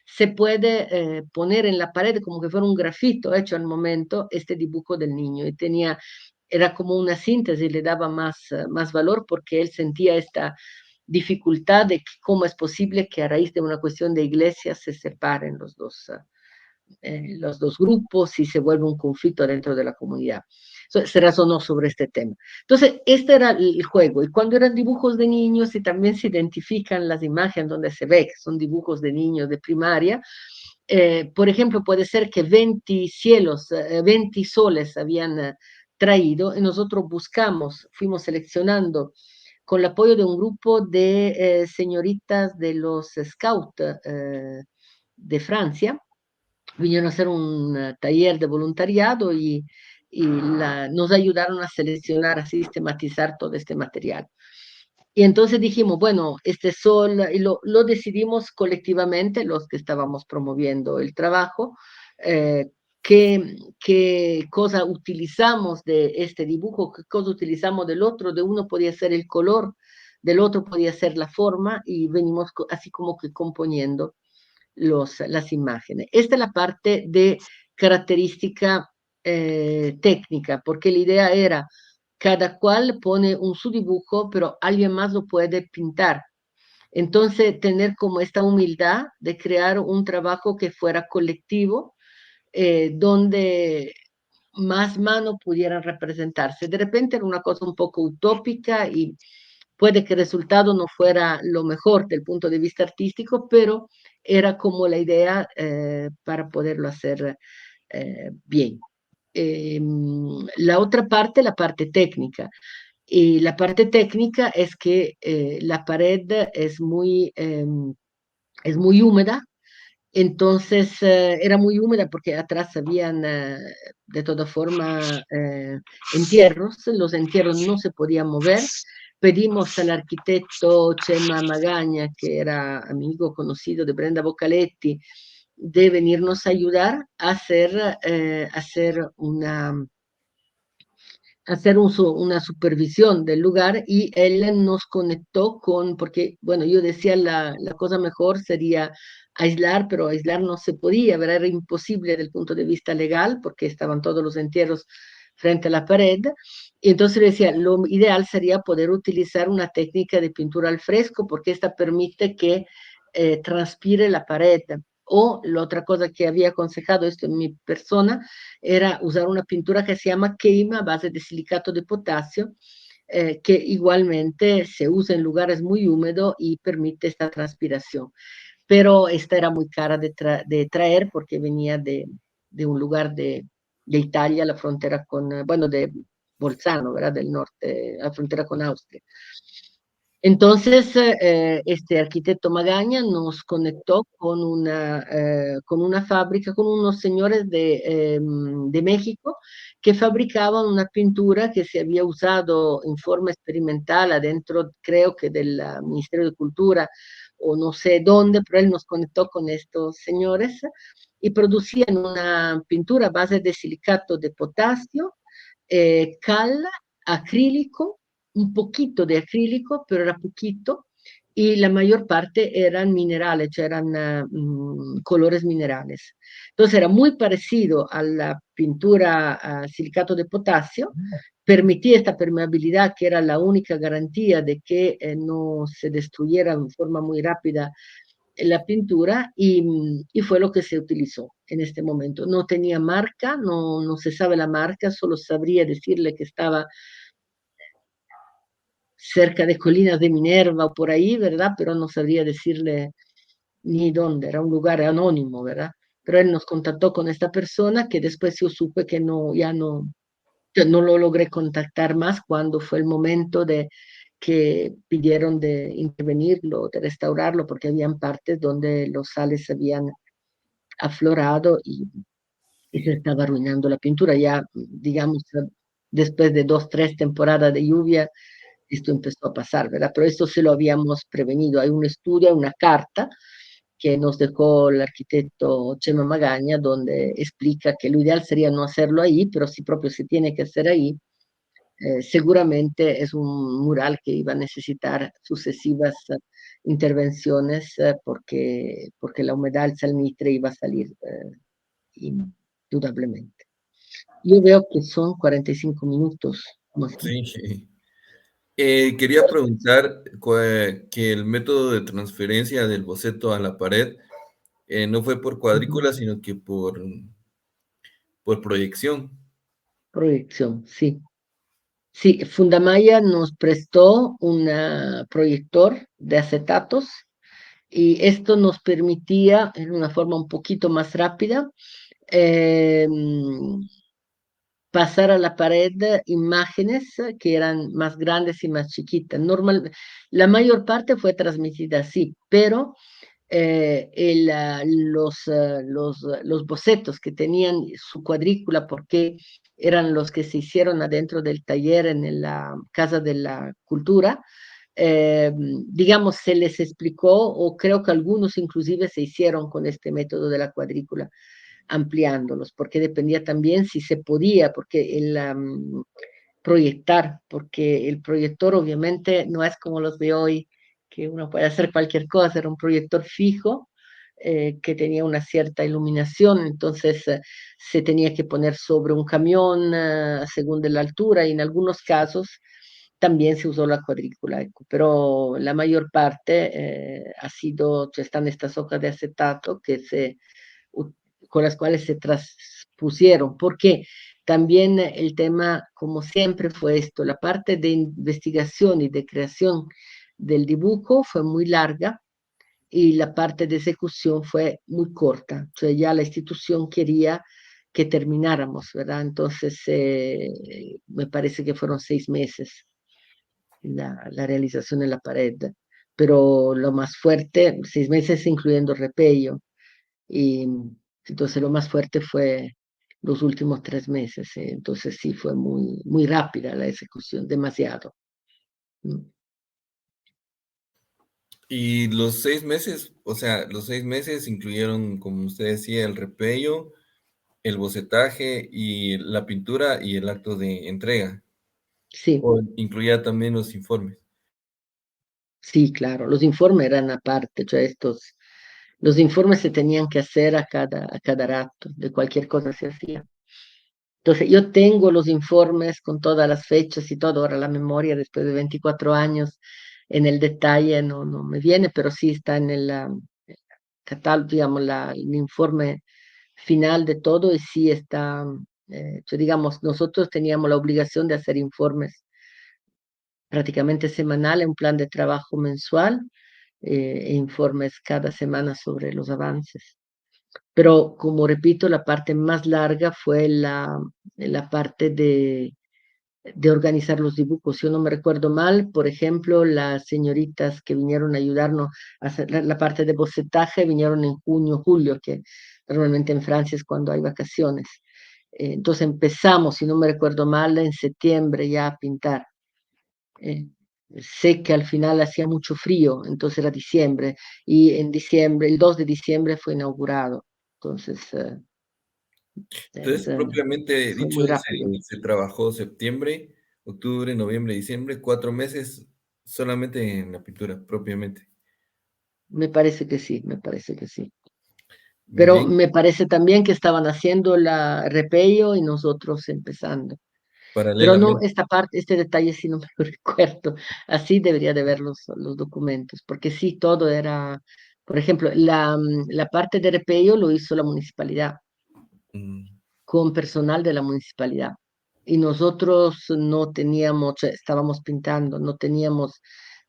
Speaker 2: se puede poner en la pared como que fuera un grafito hecho al momento este dibujo del niño. Y era como una síntesis, le daba más valor porque él sentía esta dificultad de cómo es posible que a raíz de una cuestión de iglesia se separen los dos grupos y se vuelve un conflicto dentro de la comunidad. Se razonó sobre este tema. Entonces, este era el juego. Y cuando eran dibujos de niños y también se identifican las imágenes donde se ve que son dibujos de niños de primaria, por ejemplo, puede ser que 20 cielos, 20 soles habían traído y nosotros fuimos seleccionando con el apoyo de un grupo de señoritas de los Scouts de Francia, vinieron a hacer un taller de voluntariado y nos ayudaron a seleccionar, a sistematizar todo este material. Y entonces dijimos, bueno, este sol, y lo decidimos colectivamente, los que estábamos promoviendo el trabajo, qué cosa utilizamos de este dibujo, qué cosa utilizamos del otro, de uno podía ser el color, del otro podía ser la forma, y venimos así como que componiendo las imágenes. Esta es la parte de característica técnica, porque la idea era, cada cual pone su dibujo, pero alguien más lo puede pintar. Entonces, tener como esta humildad de crear un trabajo que fuera colectivo, donde más manos pudieran representarse. De repente era una cosa un poco utópica y puede que el resultado no fuera lo mejor del punto de vista artístico, pero era como la idea para poderlo hacer bien. La otra parte, la parte técnica. Y la parte técnica es que la pared es muy húmeda, entonces era muy húmeda porque atrás habían de toda forma entierros, los entierros no se podían mover. Pedimos al arquitecto Chema Magaña, que era amigo conocido de Brenda Boccaletti, de venirnos a ayudar a hacer una supervisión del lugar y él nos conectó porque, bueno, yo decía la cosa mejor sería aislar, pero aislar no se podía, ¿verdad? Era imposible desde el punto de vista legal porque estaban todos los entierros frente a la pared. Y entonces decía, lo ideal sería poder utilizar una técnica de pintura al fresco porque esta permite que transpire la pared. O la otra cosa que había aconsejado esto en mi persona era usar una pintura que se llama queima a base de silicato de potasio, que igualmente se usa en lugares muy húmedos y permite esta transpiración. Pero esta era muy cara de traer porque venía de un lugar de Italia, la frontera bueno, de Bolzano, ¿verdad? Del norte, la frontera con Austria. Entonces, este arquitecto Magaña nos conectó con una fábrica, con unos señores de México que fabricaban una pintura que se había usado en forma experimental adentro, creo que del Ministerio de Cultura o no sé dónde, pero él nos conectó con estos señores y producían una pintura a base de silicato de potasio, cal, acrílico, un poquito de acrílico, pero era poquito, y la mayor parte eran minerales, cioè eran colores minerales. Entonces era muy parecido a la pintura a silicato de potasio, permitía esta permeabilidad que era la única garantía de que no se destruyera en forma muy rápida la pintura y fue lo que se utilizó en este momento. No tenía marca, no se sabe la marca, solo sabría decirle que estaba cerca de Colinas de Minerva o por ahí, ¿verdad? Pero no sabría decirle ni dónde, era un lugar anónimo, ¿verdad? Pero él nos contactó con esta persona que después yo supe que no, ya no, no lo logré contactar más cuando fue el momento de que pidieron de intervenirlo, de restaurarlo, porque habían partes donde los sales habían aflorado y se estaba arruinando la pintura. Ya, digamos, después de 2, 3 temporadas de lluvia, esto empezó a pasar, ¿verdad? Pero esto se lo habíamos prevenido. Hay un estudio, hay una carta que nos dejó el arquitecto Chema Magaña, donde explica que lo ideal sería no hacerlo ahí, pero si propio se tiene que hacer ahí, seguramente es un mural que iba a necesitar sucesivas intervenciones porque la humedad, el salitre iba a salir indudablemente. Yo veo que son 45 minutos. Más o menos.
Speaker 1: Sí. Quería preguntar que el método de transferencia del boceto a la pared no fue por
Speaker 2: Ujú.
Speaker 1: cuadrícula, sino que por proyección.
Speaker 2: Proyección, sí. Sí, Fundamaya nos prestó un proyector de acetatos y esto nos permitía, en una forma un poquito más rápida, eh, pasar a la pared imágenes que eran más grandes y más chiquitas. La mayor parte fue transmitida así, pero los bocetos que tenían su cuadrícula, porque eran los que se hicieron adentro del taller en la Casa de la Cultura, digamos, se les explicó, o creo que algunos inclusive se hicieron con este método de la cuadrícula, ampliándolos, porque dependía también si se podía, porque proyectar, porque el proyector obviamente no es como los de hoy, que uno puede hacer cualquier cosa, era un proyector fijo que tenía una cierta iluminación, entonces se tenía que poner sobre un camión según de la altura y en algunos casos también se usó la cuadrícula, pero la mayor parte ha sido, están estas hojas de acetato con las cuales se transpusieron, porque también el tema, como siempre, fue esto, la parte de investigación y de creación del dibujo fue muy larga y la parte de ejecución fue muy corta, o sea, ya la institución quería que termináramos, ¿verdad? Entonces, me parece que fueron 6 meses la realización en la pared, pero lo más fuerte, 6 meses incluyendo repello, y entonces lo más fuerte fue los últimos 3 meses. Entonces sí fue muy, muy rápida la ejecución, demasiado. Mm.
Speaker 1: Y los 6 meses, o sea, los 6 meses incluyeron, como usted decía, el repello, el bocetaje y la pintura y el acto de entrega.
Speaker 2: Sí,
Speaker 1: O incluía también los informes.
Speaker 2: sí, claro. Los informes eran aparte, o sea, los informes se tenían que hacer a cada rato, de cualquier cosa se hacía. Entonces, yo tengo los informes con todas las fechas y todo, ahora la memoria después de 24 años en el detalle no me viene, pero sí está en el catálogo, digamos, el informe final de todo y sí está, digamos, nosotros teníamos la obligación de hacer informes prácticamente semanales, un plan de trabajo mensual e informes cada semana sobre los avances. Pero como repito, la parte más larga fue la parte de organizar los dibujos. Si yo no me recuerdo mal, por ejemplo, las señoritas que vinieron a ayudarnos a hacer la parte de bocetaje vinieron en junio, julio, que normalmente en Francia es cuando hay vacaciones. Entonces empezamos, si no me recuerdo mal, en septiembre ya a pintar. Eh, Sé que al final hacía mucho frío, entonces era diciembre, y en diciembre, el 2 de diciembre fue inaugurado. Entonces, es,
Speaker 1: Entonces, propiamente
Speaker 2: fue
Speaker 1: dicho,
Speaker 2: muy rápido.
Speaker 1: se trabajó septiembre, octubre, noviembre, diciembre, 4 meses solamente en la pintura, propiamente.
Speaker 2: Me parece que sí, me parece que sí. Pero
Speaker 1: Bien,
Speaker 2: me parece también que estaban haciendo la repello y nosotros empezando. Pero no,
Speaker 1: paralelamente.
Speaker 2: esta parte, este detalle sí no me lo recuerdo. Así debería de ver los documentos, porque sí, todo era, por ejemplo, la parte de repello lo hizo la municipalidad,
Speaker 1: Mm.
Speaker 2: con personal de la municipalidad. Y nosotros no teníamos, o sea, estábamos pintando, no teníamos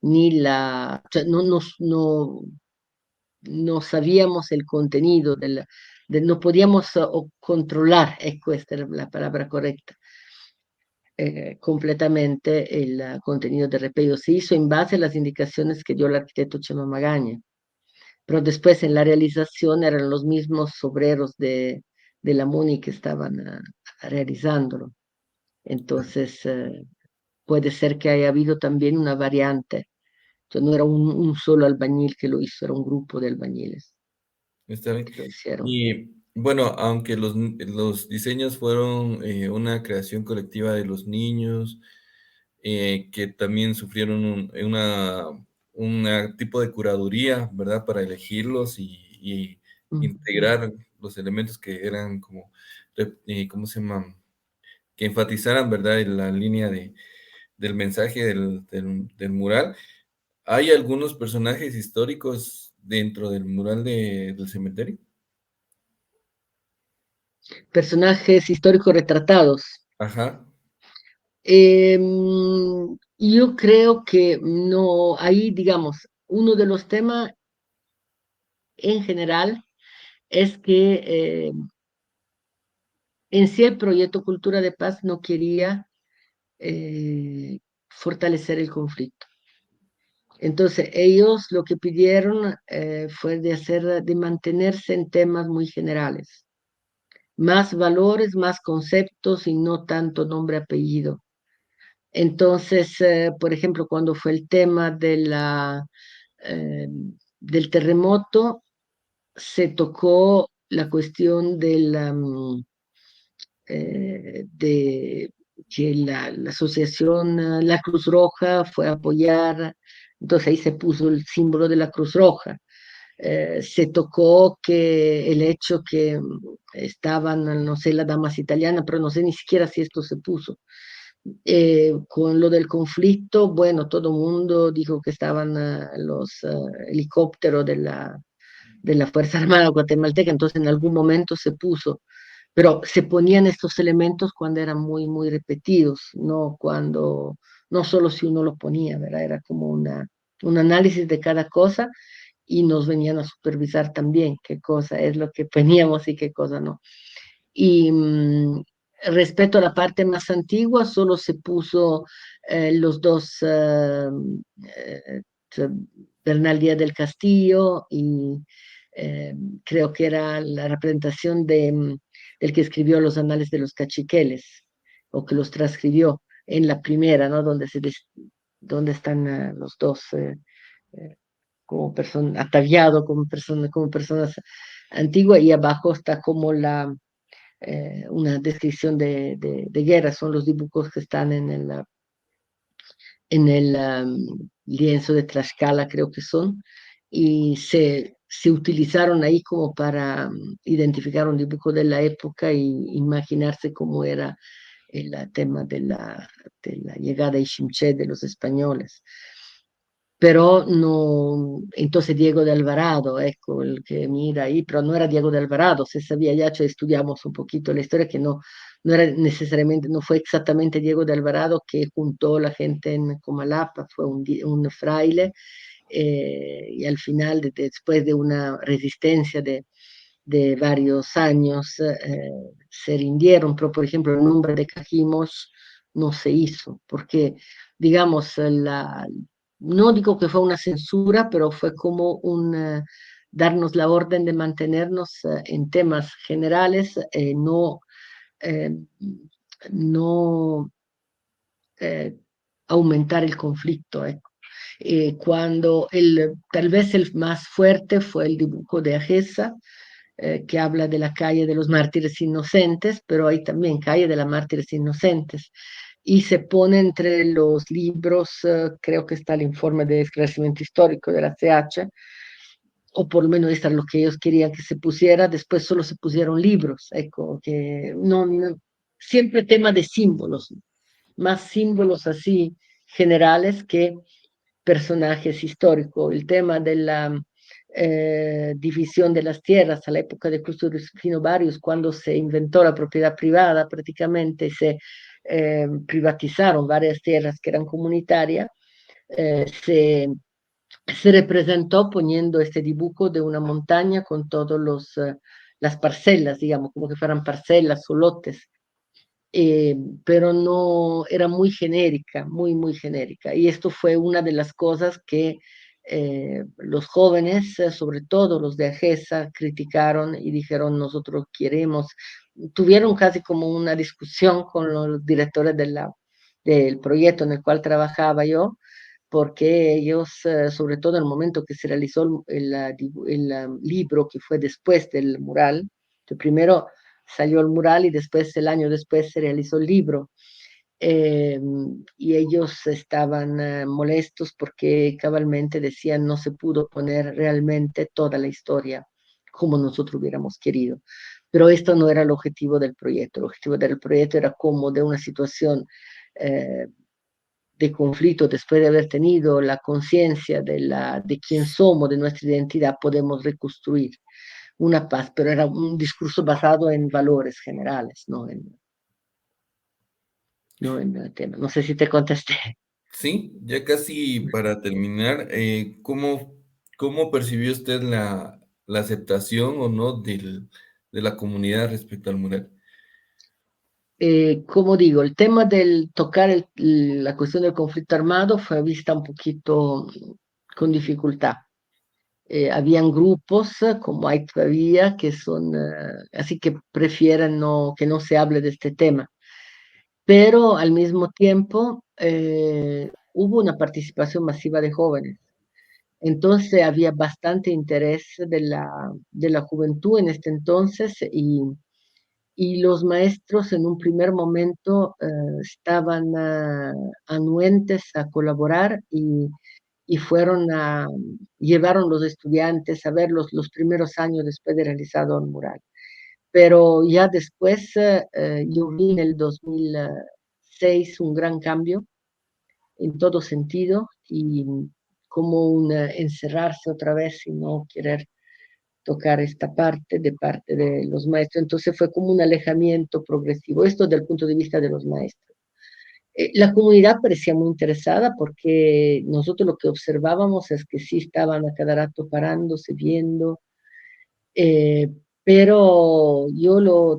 Speaker 2: ni o sea, no sabíamos el contenido no podíamos controlar, esta es la palabra correcta, completamente el contenido de repello. Se hizo en base a las indicaciones que dio el arquitecto Chema Magaña, pero después en la realización eran los mismos obreros de la MUNI que estaban realizándolo. Entonces, puede ser que haya habido también una variante. Entonces, no era un solo albañil que lo hizo, era un grupo de albañiles
Speaker 1: Está bien.
Speaker 2: que lo hicieron.
Speaker 1: Y bueno, aunque los diseños fueron una creación colectiva de los niños, que también sufrieron una tipo de curaduría, ¿verdad? Para elegirlos y
Speaker 2: Ujú.
Speaker 1: integrar los elementos que eran como, ¿cómo se llama? Que enfatizaran, ¿verdad? En la línea del mensaje del mural. ¿Hay algunos personajes históricos dentro del mural del cementerio?
Speaker 2: Personajes históricos retratados.
Speaker 1: Ajá.
Speaker 2: Yo creo que no, ahí digamos, uno de los temas en general es que en sí el proyecto Cultura de Paz no quería fortalecer el conflicto. Entonces ellos lo que pidieron fue de mantenerse en temas muy generales, más valores, más conceptos y no tanto nombre, apellido. Entonces, por ejemplo, cuando fue el tema eh, del terremoto, se tocó la cuestión de que la asociación La Cruz Roja fue a apoyar, entonces ahí se puso el símbolo de la Cruz Roja. Se tocó que el hecho que estaban, no sé, las damas italianas, pero no sé ni siquiera si esto se puso. Con lo del conflicto, bueno, todo el mundo dijo que estaban los helicópteros de la Fuerza Armada Guatemalteca, entonces en algún momento se puso, pero se ponían estos elementos cuando eran muy, muy repetidos, no cuando, no solo si uno lo ponía, ¿verdad? Era como un análisis de cada cosa y nos venían a supervisar también qué cosa es lo que poníamos y qué cosa no. Y respecto a la parte más antigua, solo se puso los dos, eh, Bernal Díaz del Castillo y eh, creo que era la representación del que escribió los Anales de los Cachiqueles, o que los transcribió en la primera, ¿no? Donde están los dos como personas, ataviados como personas antiguas, y abajo está como una descripción de guerra, son los dibujos que están en el lienzo de Tlaxcala, creo que son, y se utilizaron ahí como para identificar un dibujo de la época y imaginarse cómo era el tema de la llegada de Iximché de los españoles. Pero no, entonces Diego de Alvarado, ecco, el que mira ahí, pero no era Diego de Alvarado, se sabía ya, cioè estudiamos un poquito la historia, que no era necesariamente, no fue exactamente Diego de Alvarado que juntó la gente en Comalapa, fue un fraile, y al final, después de una resistencia de varios años, se rindieron, pero por ejemplo el nombre de Cajimos no se hizo, porque digamos, no digo que fue una censura, pero fue como darnos la orden de mantenernos en temas generales, eh, no eh, aumentar el conflicto. Cuando tal vez el más fuerte fue el dibujo de Agesa, que habla de la calle de los mártires inocentes, pero hay también calle de los mártires inocentes. Y se pone entre los libros, creo que está el informe de esclarecimiento histórico de la CH, o por lo menos eso es lo que ellos querían que se pusiera, después solo se pusieron libros, que siempre tema de símbolos, más símbolos así generales que personajes históricos. El tema de la división de las tierras a la época de Cruz Rufino Barrios, cuando se inventó la propiedad privada, prácticamente se privatizaron varias tierras que eran comunitarias, eh, se, se representó poniendo este dibujo de una montaña con todas las parcelas, digamos, como que fueran parcelas o lotes, pero no era muy genérica, muy, muy genérica. Y esto fue una de las cosas que los jóvenes, sobre todo los de AGESA, criticaron y dijeron, nosotros queremos, tuvieron casi como una discusión con los directores del proyecto en el cual trabajaba yo, porque ellos, sobre todo en el momento que se realizó el libro que fue después del mural, que primero salió el mural y después, el año después, se realizó el libro. Eh, y ellos estaban molestos porque cabalmente decían no se pudo poner realmente toda la historia como nosotros hubiéramos querido. Pero esto no era el objetivo del proyecto. El objetivo del proyecto era como de una situación eh, de conflicto, después de haber tenido la conciencia de quién somos, de nuestra identidad, podemos reconstruir una paz, pero era un discurso basado en valores generales, no en el tema. No sé si te contesté.
Speaker 1: Sí, ya casi para terminar, ¿cómo percibió usted la aceptación o no de la comunidad respecto al mural?
Speaker 2: Como digo, el tema del tocar la cuestión del conflicto armado fue vista un poquito con dificultad. Habían grupos, como hay todavía, que son así que prefieren que no se hable de este tema. Pero al mismo tiempo hubo una participación masiva de jóvenes. Entonces había bastante interés de la juventud en este entonces y los maestros en un primer momento estaban anuentes a colaborar y llevaron los estudiantes a ver los primeros años después de realizado el mural. Pero ya después yo vi en el 2006 un gran cambio en todo sentido y como encerrarse otra vez y no querer tocar esta parte de los maestros. Entonces fue como un alejamiento progresivo, esto desde el punto de vista de los maestros. La comunidad parecía muy interesada porque nosotros lo que observábamos es que sí estaban a cada rato parándose, viendo, eh, pero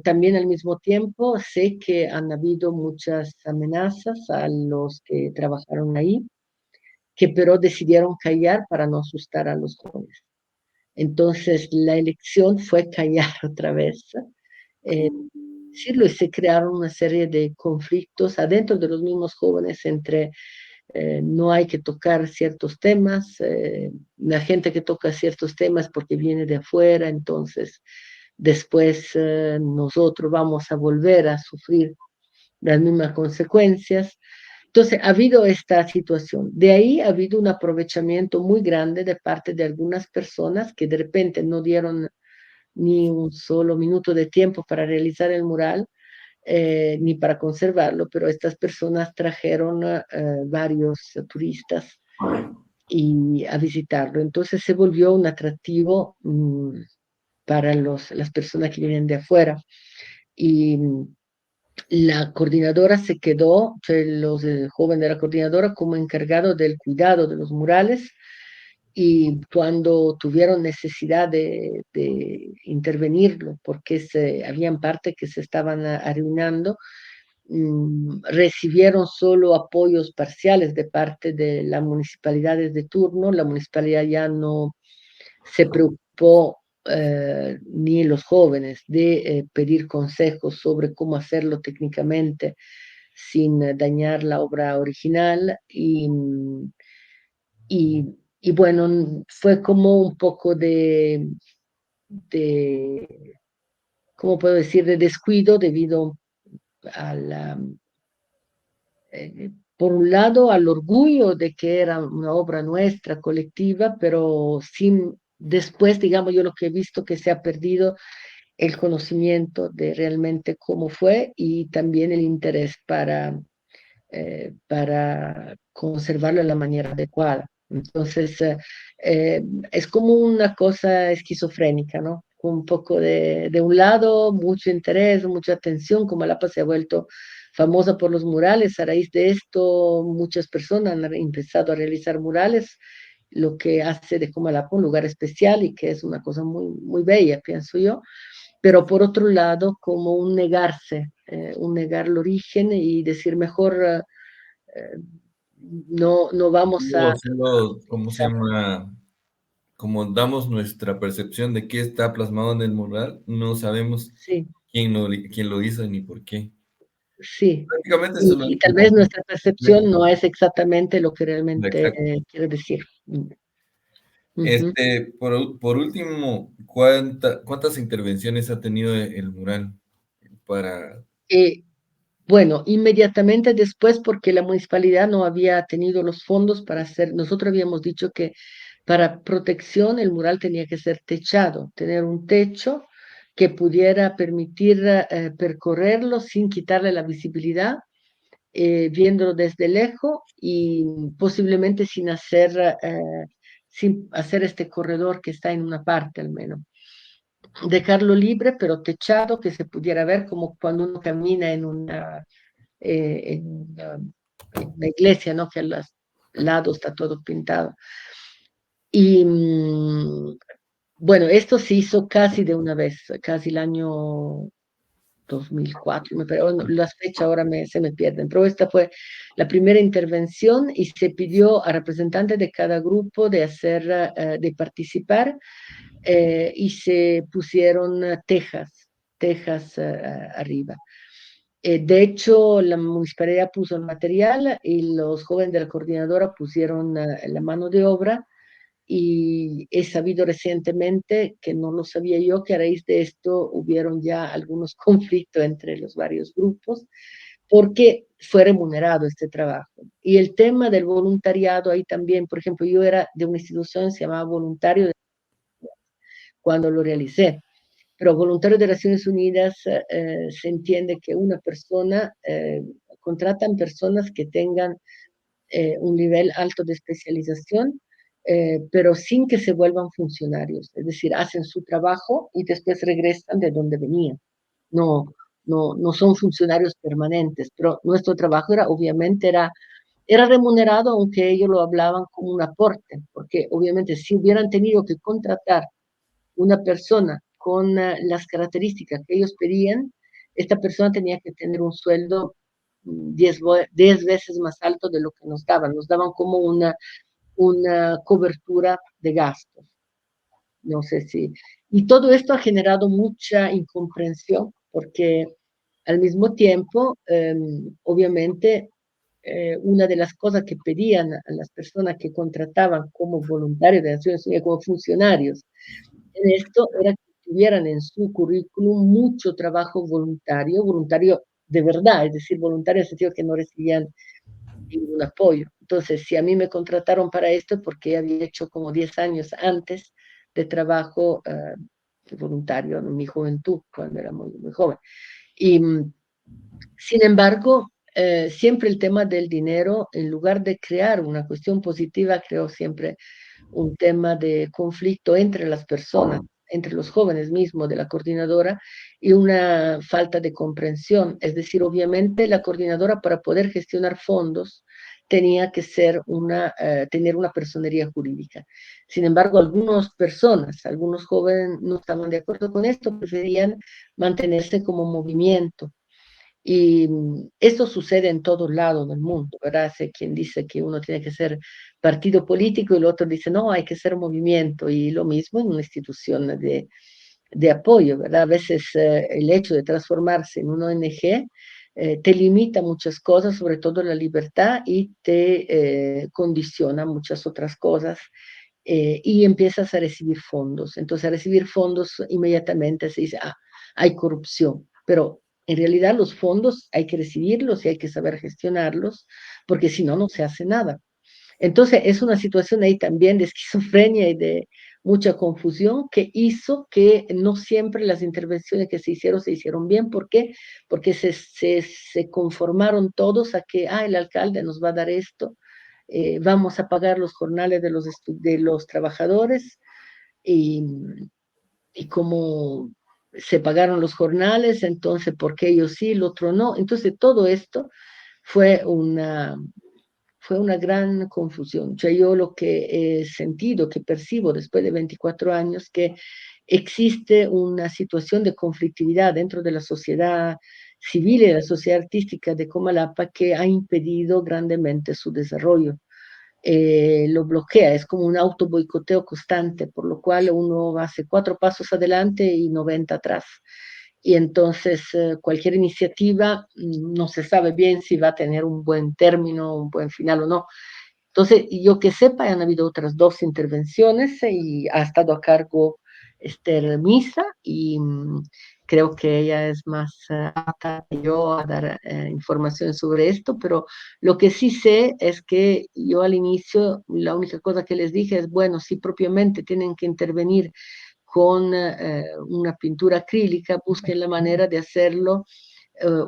Speaker 2: también al mismo tiempo sé que han habido muchas amenazas a los que trabajaron ahí, que pero decidieron callar para no asustar a los jóvenes. Entonces la elección fue callar otra vez, eh, decirlo, y se crearon una serie de conflictos adentro de los mismos jóvenes entre no hay que tocar ciertos temas, la gente que toca ciertos temas porque viene de afuera, entonces después nosotros vamos a volver a sufrir las mismas consecuencias. Entonces, ha habido esta situación. De ahí ha habido un aprovechamiento muy grande de parte de algunas personas que de repente no dieron ni un solo minuto de tiempo para realizar el mural, ni para conservarlo, pero estas personas trajeron varios turistas a visitarlo. Entonces se volvió un atractivo para las personas que vienen de afuera. Y la coordinadora se quedó, los jóvenes de la coordinadora, como encargado del cuidado de los murales y cuando tuvieron necesidad de intervenirlo, porque habían partes que se estaban arruinando, recibieron solo apoyos parciales de parte de las municipalidades de turno. La municipalidad ya no se preocupó ni los jóvenes de pedir consejos sobre cómo hacerlo técnicamente sin dañar la obra original y bueno, fue como un poco de, ¿cómo puedo decir?, de descuido debido a por un lado, al orgullo de que era una obra nuestra, colectiva, pero sin, después, digamos, yo lo que he visto que se ha perdido el conocimiento de realmente cómo fue y también el interés para conservarlo de la manera adecuada. Entonces, es como una cosa esquizofrénica, ¿no? Un poco de un lado, mucho interés, mucha atención, como Lapa se ha vuelto famosa por los murales. A raíz de esto, muchas personas han empezado a realizar murales, lo que hace de Comalapa un lugar especial y que es una cosa muy, muy bella, pienso yo. Pero por otro lado, como un negarse un negar el origen y decir mejor no vamos a...
Speaker 1: Solo, ¿cómo se llama? Como damos nuestra percepción de qué está plasmado en el mural, no sabemos
Speaker 2: Sí,
Speaker 1: quién lo hizo ni por qué.
Speaker 2: sí.
Speaker 1: Prácticamente eso es lo
Speaker 2: Y tal
Speaker 1: único
Speaker 2: vez nuestra
Speaker 1: complejo.
Speaker 2: percepción no es exactamente lo que realmente
Speaker 1: Exacto.
Speaker 2: quiere decir. Ujú.
Speaker 1: Por último, ¿cuántas intervenciones ha tenido el mural para...
Speaker 2: Eh, Bueno, inmediatamente después, porque la municipalidad no había tenido los fondos para hacer, nosotros habíamos dicho que para protección el mural tenía que ser techado, tener un techo que pudiera permitir percorrerlo sin quitarle la visibilidad, viéndolo desde lejos y posiblemente sin hacer este corredor que está en una parte al menos. Dejarlo libre, pero techado, que se pudiera ver como cuando uno camina en una iglesia, ¿no? Que a los lados está todo pintado. Y bueno, esto se hizo casi de una vez, casi el año 2004, pero bueno, las fechas ahora se me pierden, pero esta fue la primera intervención y se pidió a representantes de cada grupo de participar y se pusieron tejas arriba. De hecho, la municipalidad puso el material y los jóvenes de la coordinadora pusieron la mano de obra y he sabido recientemente, que no lo sabía yo, que a raíz de esto hubieron ya algunos conflictos entre los varios grupos porque fue remunerado este trabajo. Y el tema del voluntariado ahí también, por ejemplo, yo era de una institución que se llamaba Voluntario cuando lo realicé. Pero voluntario de Naciones Unidas se entiende que una persona, contratan personas que tengan un nivel alto de especialización, pero sin que se vuelvan funcionarios. Es decir, hacen su trabajo y después regresan de donde venían. No, no son funcionarios permanentes, pero nuestro trabajo obviamente era remunerado, aunque ellos lo hablaban como un aporte, porque obviamente si hubieran tenido que contratar una persona con las características que ellos pedían, esta persona tenía que tener un sueldo 10 veces más alto de lo que nos daban. Nos daban como una cobertura de gastos. No sé si. Y todo esto ha generado mucha incomprensión porque al mismo tiempo, obviamente, una de las cosas que pedían a las personas que contrataban como voluntarios de Naciones Unidas, como funcionarios, en esto era que tuvieran en su currículum mucho trabajo voluntario, voluntario de verdad, es decir, voluntario en el sentido que no recibían ningún apoyo. Entonces, si a mí me contrataron para esto, porque había hecho como 10 años antes de trabajo voluntario en mi juventud, cuando era muy joven. Y sin embargo, siempre el tema del dinero, en lugar de crear una cuestión positiva, creó siempre un tema de conflicto entre las personas, entre los jóvenes mismos de la coordinadora y una falta de comprensión. Es decir, obviamente la coordinadora para poder gestionar fondos tenía que tener una personería jurídica. Sin embargo, algunas personas, algunos jóvenes no estaban de acuerdo con esto, preferían mantenerse como movimiento. Y esto sucede en todos lados del mundo, ¿verdad? Hay quien dice que uno tiene que ser partido político y el otro dice, no, hay que ser movimiento. Y lo mismo en una institución de apoyo, ¿verdad? A veces el hecho de transformarse en una ONG te limita muchas cosas, sobre todo la libertad, y te condiciona muchas otras cosas. Y empiezas a recibir fondos. Entonces, a recibir fondos inmediatamente se dice, ah, hay corrupción. Pero en realidad los fondos hay que recibirlos y hay que saber gestionarlos, porque si no, no se hace nada. Entonces, es una situación ahí también de esquizofrenia y de mucha confusión que hizo que no siempre las intervenciones que se hicieron bien. ¿Por qué? Porque se conformaron todos a que, ah, el alcalde nos va a dar esto, vamos a pagar los jornales de los trabajadores y, y como se pagaron los jornales, entonces, ¿por qué ellos sí, el otro no? Entonces, todo esto fue una gran confusión. O sea, yo lo que he sentido, que percibo después de 24 años, que existe una situación de conflictividad dentro de la sociedad civil y de la sociedad artística de Comalapa que ha impedido grandemente su desarrollo. Lo bloquea, es como un auto boicoteo constante, por lo cual uno hace 4 pasos adelante y 90 atrás. Y entonces cualquier iniciativa no se sabe bien si va a tener un buen término, un buen final o no. Entonces, yo que sepa, han habido otras 2 intervenciones y ha estado a cargo Esther Misa y creo que ella es más apta que yo a dar información sobre esto, pero lo que sí sé es que yo al inicio la única cosa que les dije es, bueno, si propiamente tienen que intervenir con una pintura acrílica, busquen la manera de hacerlo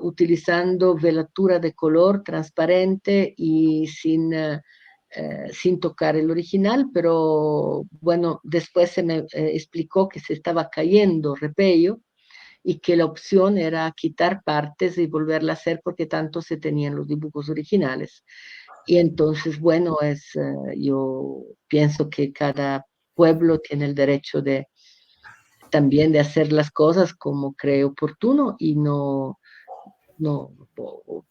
Speaker 2: utilizando velatura de color transparente y sin tocar el original, pero bueno, después se me explicó que se estaba cayendo Repello y que la opción era quitar partes y volverla a hacer porque tanto se tenían los dibujos originales. Y entonces, bueno, yo pienso que cada pueblo tiene el derecho de también de hacer las cosas como cree oportuno y no,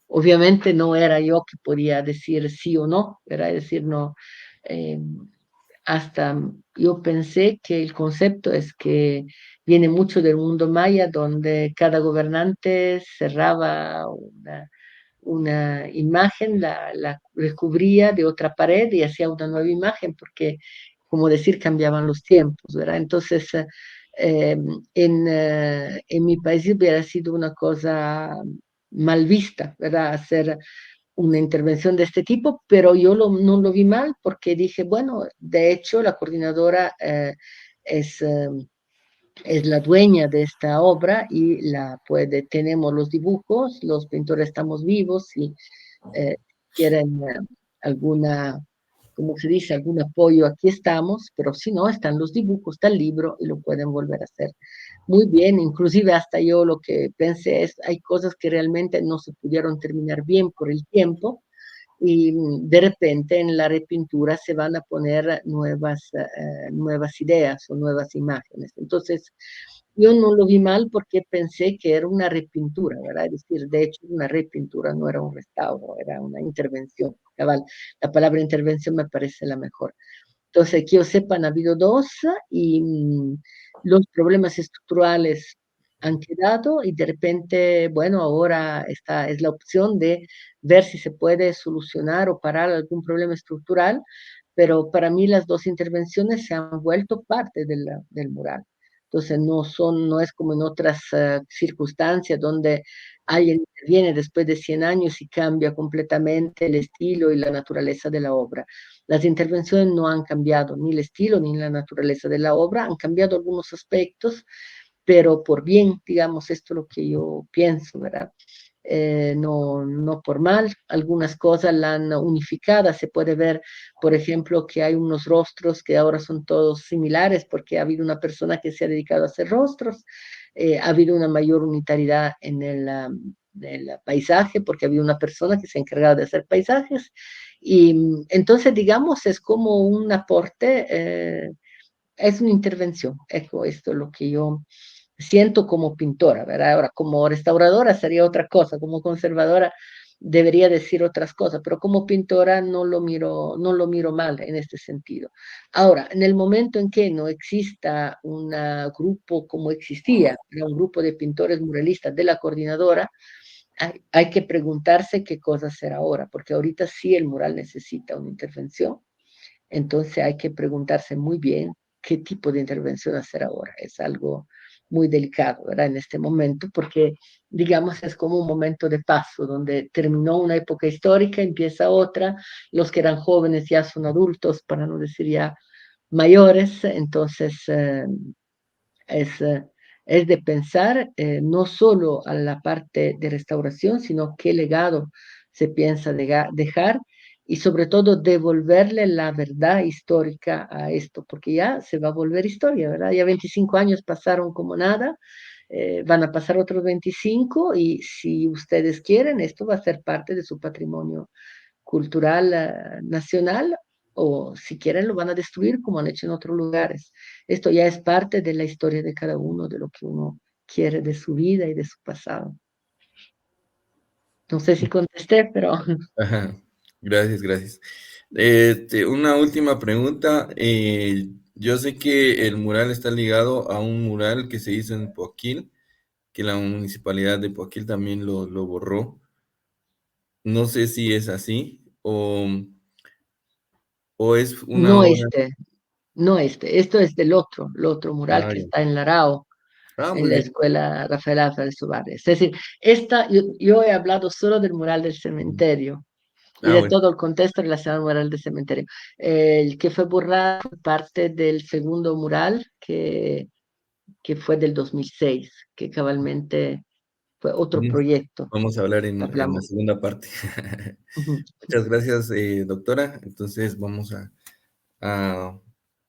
Speaker 2: obviamente no era yo que podía decir sí o no, era decir no. Eh, hasta yo pensé que el concepto es que viene mucho del mundo maya, donde cada gobernante cerraba una imagen, la recubría de otra pared y hacía una nueva imagen, porque, como decir, cambiaban los tiempos, ¿verdad? Entonces, eh, en mi país hubiera sido una cosa mal vista, ¿verdad? Hacer una intervención de este tipo, pero yo no lo vi mal porque dije, bueno, de hecho la coordinadora es, eh, es la dueña de esta obra y tenemos los dibujos, los pintores estamos vivos y quieren alguna, como se dice, algún apoyo, aquí estamos, pero si no, están los dibujos, está el libro y lo pueden volver a hacer muy bien. Inclusive hasta yo lo que pensé es, hay cosas que realmente no se pudieron terminar bien por el tiempo y de repente en la repintura se van a poner nuevas ideas o nuevas imágenes. Entonces, yo no lo vi mal porque pensé que era una repintura, ¿verdad? Es decir, de hecho, una repintura no era un restauro, era una intervención. Cabal, la palabra intervención me parece la mejor. Entonces, que yo sepa, han habido 2 y los problemas estructurales han quedado y de repente, bueno, ahora esta es la opción de ver si se puede solucionar o parar algún problema estructural, pero para mí las 2 intervenciones se han vuelto parte del mural. Entonces no es como en otras circunstancias donde alguien interviene después de 100 años y cambia completamente el estilo y la naturaleza de la obra. Las intervenciones no han cambiado ni el estilo ni la naturaleza de la obra, han cambiado algunos aspectos, pero por bien, digamos, esto es lo que yo pienso, ¿verdad? No por mal, algunas cosas la han unificada, se puede ver, por ejemplo, que hay unos rostros que ahora son todos similares porque ha habido una persona que se ha dedicado a hacer rostros, ha habido una mayor unitariedad en el paisaje porque había una persona que se encargaba de hacer paisajes y entonces, digamos, es como un aporte, es una intervención, esto es lo que yo siento como pintora, ¿verdad? Ahora, como restauradora sería otra cosa, como conservadora debería decir otras cosas, pero como pintora no lo miro mal en este sentido. Ahora, en el momento en que no exista un grupo como existía, era un grupo de pintores muralistas de la coordinadora, hay que preguntarse qué cosa hacer ahora, porque ahorita sí el mural necesita una intervención, entonces hay que preguntarse muy bien qué tipo de intervención hacer ahora. Es algo muy delicado, ¿verdad? En este momento, porque digamos es como un momento de paso, donde terminó una época histórica, empieza otra, los que eran jóvenes ya son adultos, para no decir ya mayores, entonces es, eh, es de pensar no solo a la parte de restauración, sino qué legado se piensa dejar y sobre todo devolverle la verdad histórica a esto, porque ya se va a volver historia, ¿verdad? Ya 25 años pasaron como nada, van a pasar otros 25 y si ustedes quieren, esto va a ser parte de su patrimonio cultural nacional o si quieren lo van a destruir como han hecho en otros lugares. Esto ya es parte de la historia de cada uno, de lo que uno quiere de su vida y de su pasado. No sé si contesté, pero
Speaker 1: Ajá. Gracias, gracias. Una última pregunta. Yo sé que el mural está ligado a un mural que se hizo en Poquil, que la municipalidad de Poquil también lo borró. No sé si es así o es una
Speaker 2: no
Speaker 1: obra.
Speaker 2: este, no este. Esto es del otro, el otro mural
Speaker 1: Ah,
Speaker 2: que
Speaker 1: ya.
Speaker 2: está en Larao,
Speaker 1: Ah,
Speaker 2: en
Speaker 1: muy
Speaker 2: la
Speaker 1: bien.
Speaker 2: escuela Rafael Álvarez Suárez. Es decir, yo he hablado solo del mural del cementerio y
Speaker 1: Ah,
Speaker 2: de
Speaker 1: bueno.
Speaker 2: todo el contexto relacionado al mural del cementerio. El que fue borrado fue parte del segundo mural que fue del 2006, que cabalmente fue otro
Speaker 1: Vamos,
Speaker 2: proyecto.
Speaker 1: vamos a hablar en la
Speaker 2: Hablamos.
Speaker 1: segunda parte.
Speaker 2: Ujú.
Speaker 1: Muchas gracias, doctora. Entonces vamos a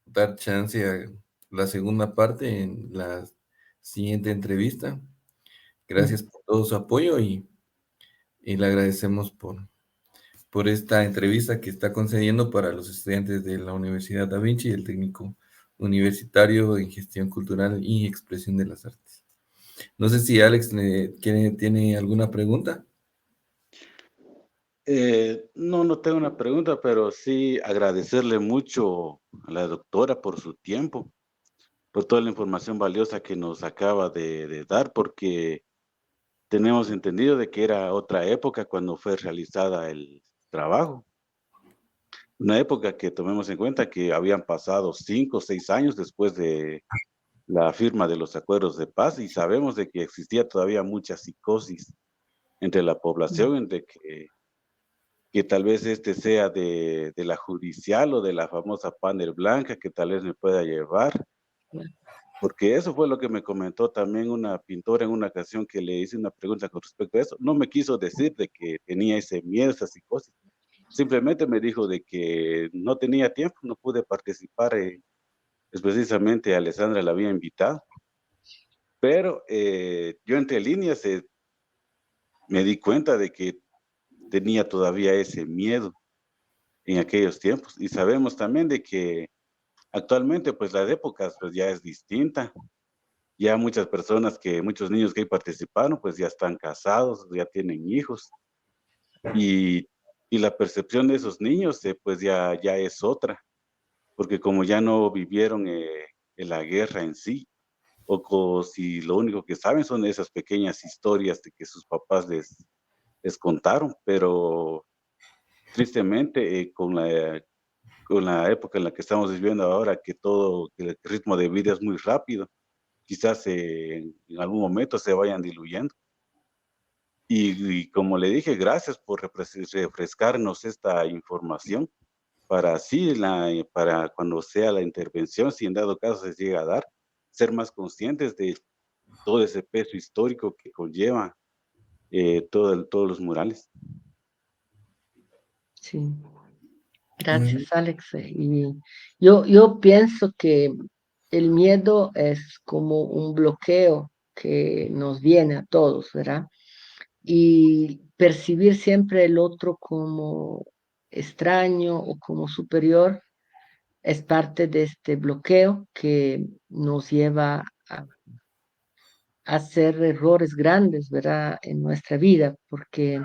Speaker 1: dar chance a la segunda parte en la siguiente entrevista. Gracias por todo su apoyo y le agradecemos por esta entrevista que está concediendo para los estudiantes de la Universidad Da Vinci y el técnico universitario en gestión cultural y expresión de las artes. No sé si Alex tiene alguna pregunta.
Speaker 3: No, no tengo una pregunta, pero sí agradecerle mucho a la doctora por su tiempo, por toda la información valiosa que nos acaba de dar, porque tenemos entendido de que era otra época cuando fue realizada el trabajo. Una época que tomemos en cuenta que habían pasado 5 o 6 años después de la firma de los acuerdos de paz y sabemos de que existía todavía mucha psicosis entre la población, entre que tal vez este sea de la judicial o de la famosa panel blanca que tal vez me pueda llevar, porque eso fue lo que me comentó también una pintora en una ocasión que le hice una pregunta con respecto a eso. No me quiso decir de que tenía ese miedo, esa psicosis. Simplemente me dijo de que no tenía tiempo, no pude participar, pues precisamente Alessandra la había invitado, pero yo entre líneas me di cuenta de que tenía todavía ese miedo en aquellos tiempos y sabemos también de que actualmente, pues las épocas pues ya es distinta. Ya muchas personas muchos niños que ahí participaron, pues ya están casados, ya tienen hijos y, y la percepción de esos niños, pues ya es otra, porque como ya no vivieron en la guerra en sí, si lo único que saben son esas pequeñas historias de que sus papás les contaron, pero tristemente con la época en la que estamos viviendo ahora, que el ritmo de vida es muy rápido, quizás en algún momento se vayan diluyendo. Y como le dije, gracias por refrescarnos esta información para así, para cuando sea la intervención, si en dado caso se llega a dar, ser más conscientes de todo ese peso histórico que conlleva todos los murales.
Speaker 2: Sí,
Speaker 1: Muy bien.
Speaker 2: gracias, Alex. Y yo pienso que el miedo es como un bloqueo que nos viene a todos, ¿verdad? Y percibir siempre el otro como extraño o como superior es parte de este bloqueo que nos lleva a hacer errores grandes, ¿verdad? En nuestra vida, porque,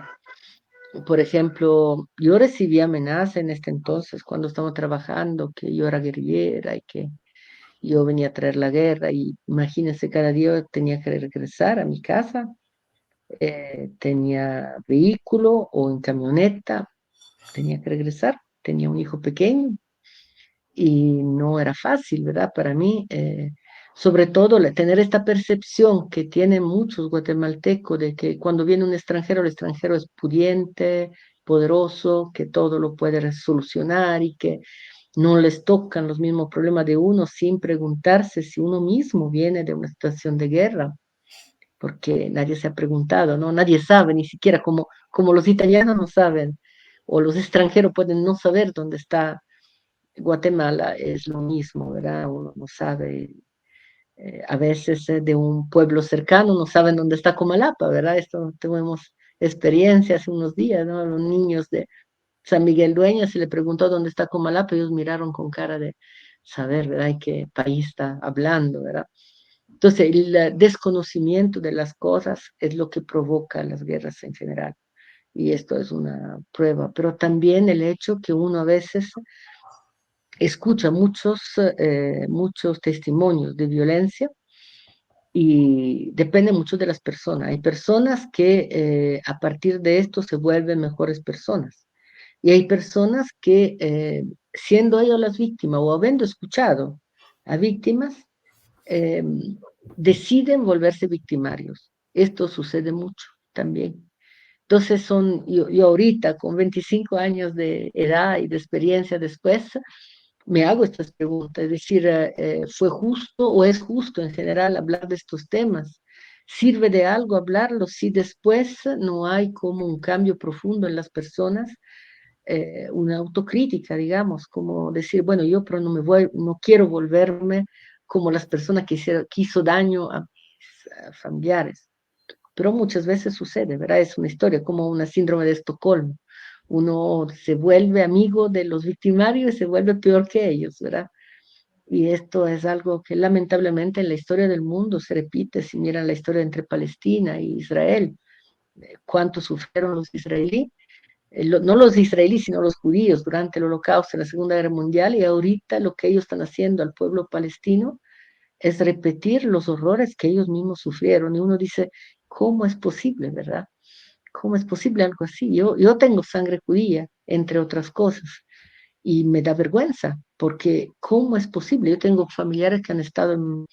Speaker 2: por ejemplo, yo recibí amenaza en este entonces cuando estaba trabajando, que yo era guerrillera y que yo venía a traer la guerra y imagínense, cada día tenía que regresar a mi casa, tenía vehículo o en camioneta, tenía que regresar, tenía un hijo pequeño y no era fácil, ¿verdad? Para mí, sobre todo tener esta percepción que tienen muchos guatemaltecos de que cuando viene un extranjero, el extranjero es pudiente, poderoso, que todo lo puede solucionar y que no les tocan los mismos problemas de uno sin preguntarse si uno mismo viene de una situación de guerra, porque nadie se ha preguntado, ¿no? Nadie sabe, ni siquiera como los italianos no saben, o los extranjeros pueden no saber dónde está Guatemala, es lo mismo, ¿verdad? Uno no sabe, a veces de un pueblo cercano no saben dónde está Comalapa, ¿verdad? Esto tuvimos experiencia hace unos días, ¿no? Los niños de San Miguel Dueña se le preguntó dónde está Comalapa, ellos miraron con cara de saber, ¿verdad? ¿Y qué país está hablando, ¿verdad? Entonces, el desconocimiento de las cosas es lo que provoca las guerras en general. y esto es una prueba, pero también el hecho que uno a veces escucha muchos testimonios de violencia y depende mucho de las personas. Hay personas que a partir de esto se vuelven mejores personas. Y hay personas que, siendo ellos las víctimas o habiendo escuchado a víctimas, eh, deciden volverse victimarios. Esto sucede mucho también. Entonces yo ahorita con 25 años de edad y de experiencia después, me hago estas preguntas, es decir, ¿fue justo o es justo en general hablar de estos temas? ¿Sirve de algo hablarlo si después no hay como un cambio profundo en las personas? Una autocrítica, digamos, como decir, bueno, yo pero no quiero volverme como las personas que quiso daño a mis familiares. Pero muchas veces sucede, ¿verdad? Es una historia como una síndrome de Estocolmo. Uno se vuelve amigo de los victimarios y se vuelve peor que ellos, ¿verdad? Y esto es algo que lamentablemente en la historia del mundo se repite. Si miran la historia entre Palestina y Israel, cuánto sufrieron los israelíes, no los israelíes, sino los judíos durante el Holocausto, en la Segunda Guerra Mundial, y ahorita lo que ellos están haciendo al pueblo palestino es repetir los horrores que ellos mismos sufrieron. Y uno dice, ¿cómo es posible, verdad? ¿Cómo es posible algo así? Yo tengo sangre judía, entre otras cosas, y me da vergüenza, porque ¿cómo es posible? Yo tengo familiares que han estado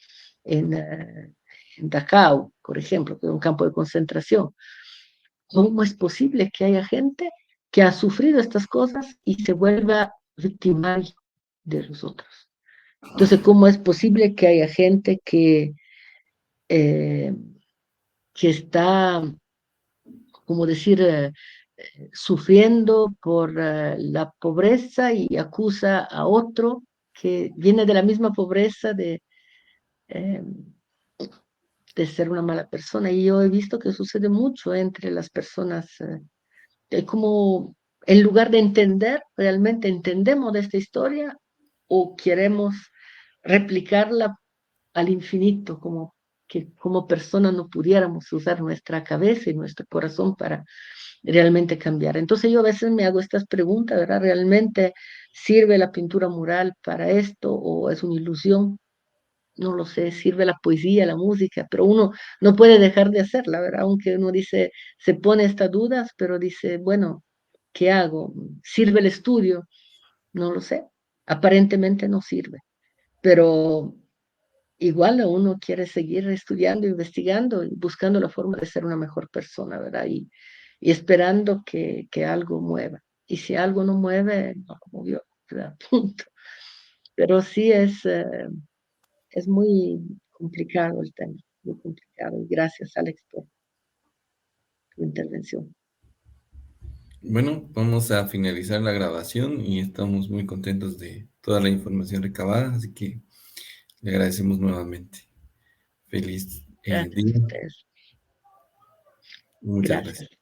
Speaker 2: en Dachau, por ejemplo, que es un campo de concentración. ¿Cómo es posible que haya gente que ha sufrido estas cosas y se vuelva victimario de los otros? Entonces, ¿cómo es posible que haya gente eh, que está, como decir, sufriendo por la pobreza y acusa a otro que viene de la misma pobreza eh, de ser una mala persona? Y yo he visto que sucede mucho entre las personas. Como en lugar de entender, realmente entendemos de esta historia o queremos replicarla al infinito, como que como personas no pudiéramos usar nuestra cabeza y nuestro corazón para realmente cambiar. Entonces yo a veces me hago estas preguntas, ¿verdad? ¿Realmente sirve la pintura mural para esto o es una ilusión? No lo sé, sirve la poesía, la música, pero uno no puede dejar de hacerla, ¿verdad? Aunque uno dice, se pone estas dudas, pero dice, bueno, ¿qué hago? ¿Sirve el estudio? No lo sé. Aparentemente no sirve, pero igual uno quiere seguir estudiando, investigando y buscando la forma de ser una mejor persona, ¿verdad? Y esperando que algo mueva. Y si algo no mueve, no movió, ¿verdad? Punto. Pero sí es muy complicado el tema, muy complicado. Y gracias, Alex, por tu intervención.
Speaker 1: Bueno, vamos a finalizar la grabación y estamos muy contentos de toda la información recabada, así que le agradecemos nuevamente. Feliz
Speaker 2: Gracias a
Speaker 1: día.
Speaker 2: ustedes.
Speaker 1: Muchas gracias.
Speaker 2: Gracias.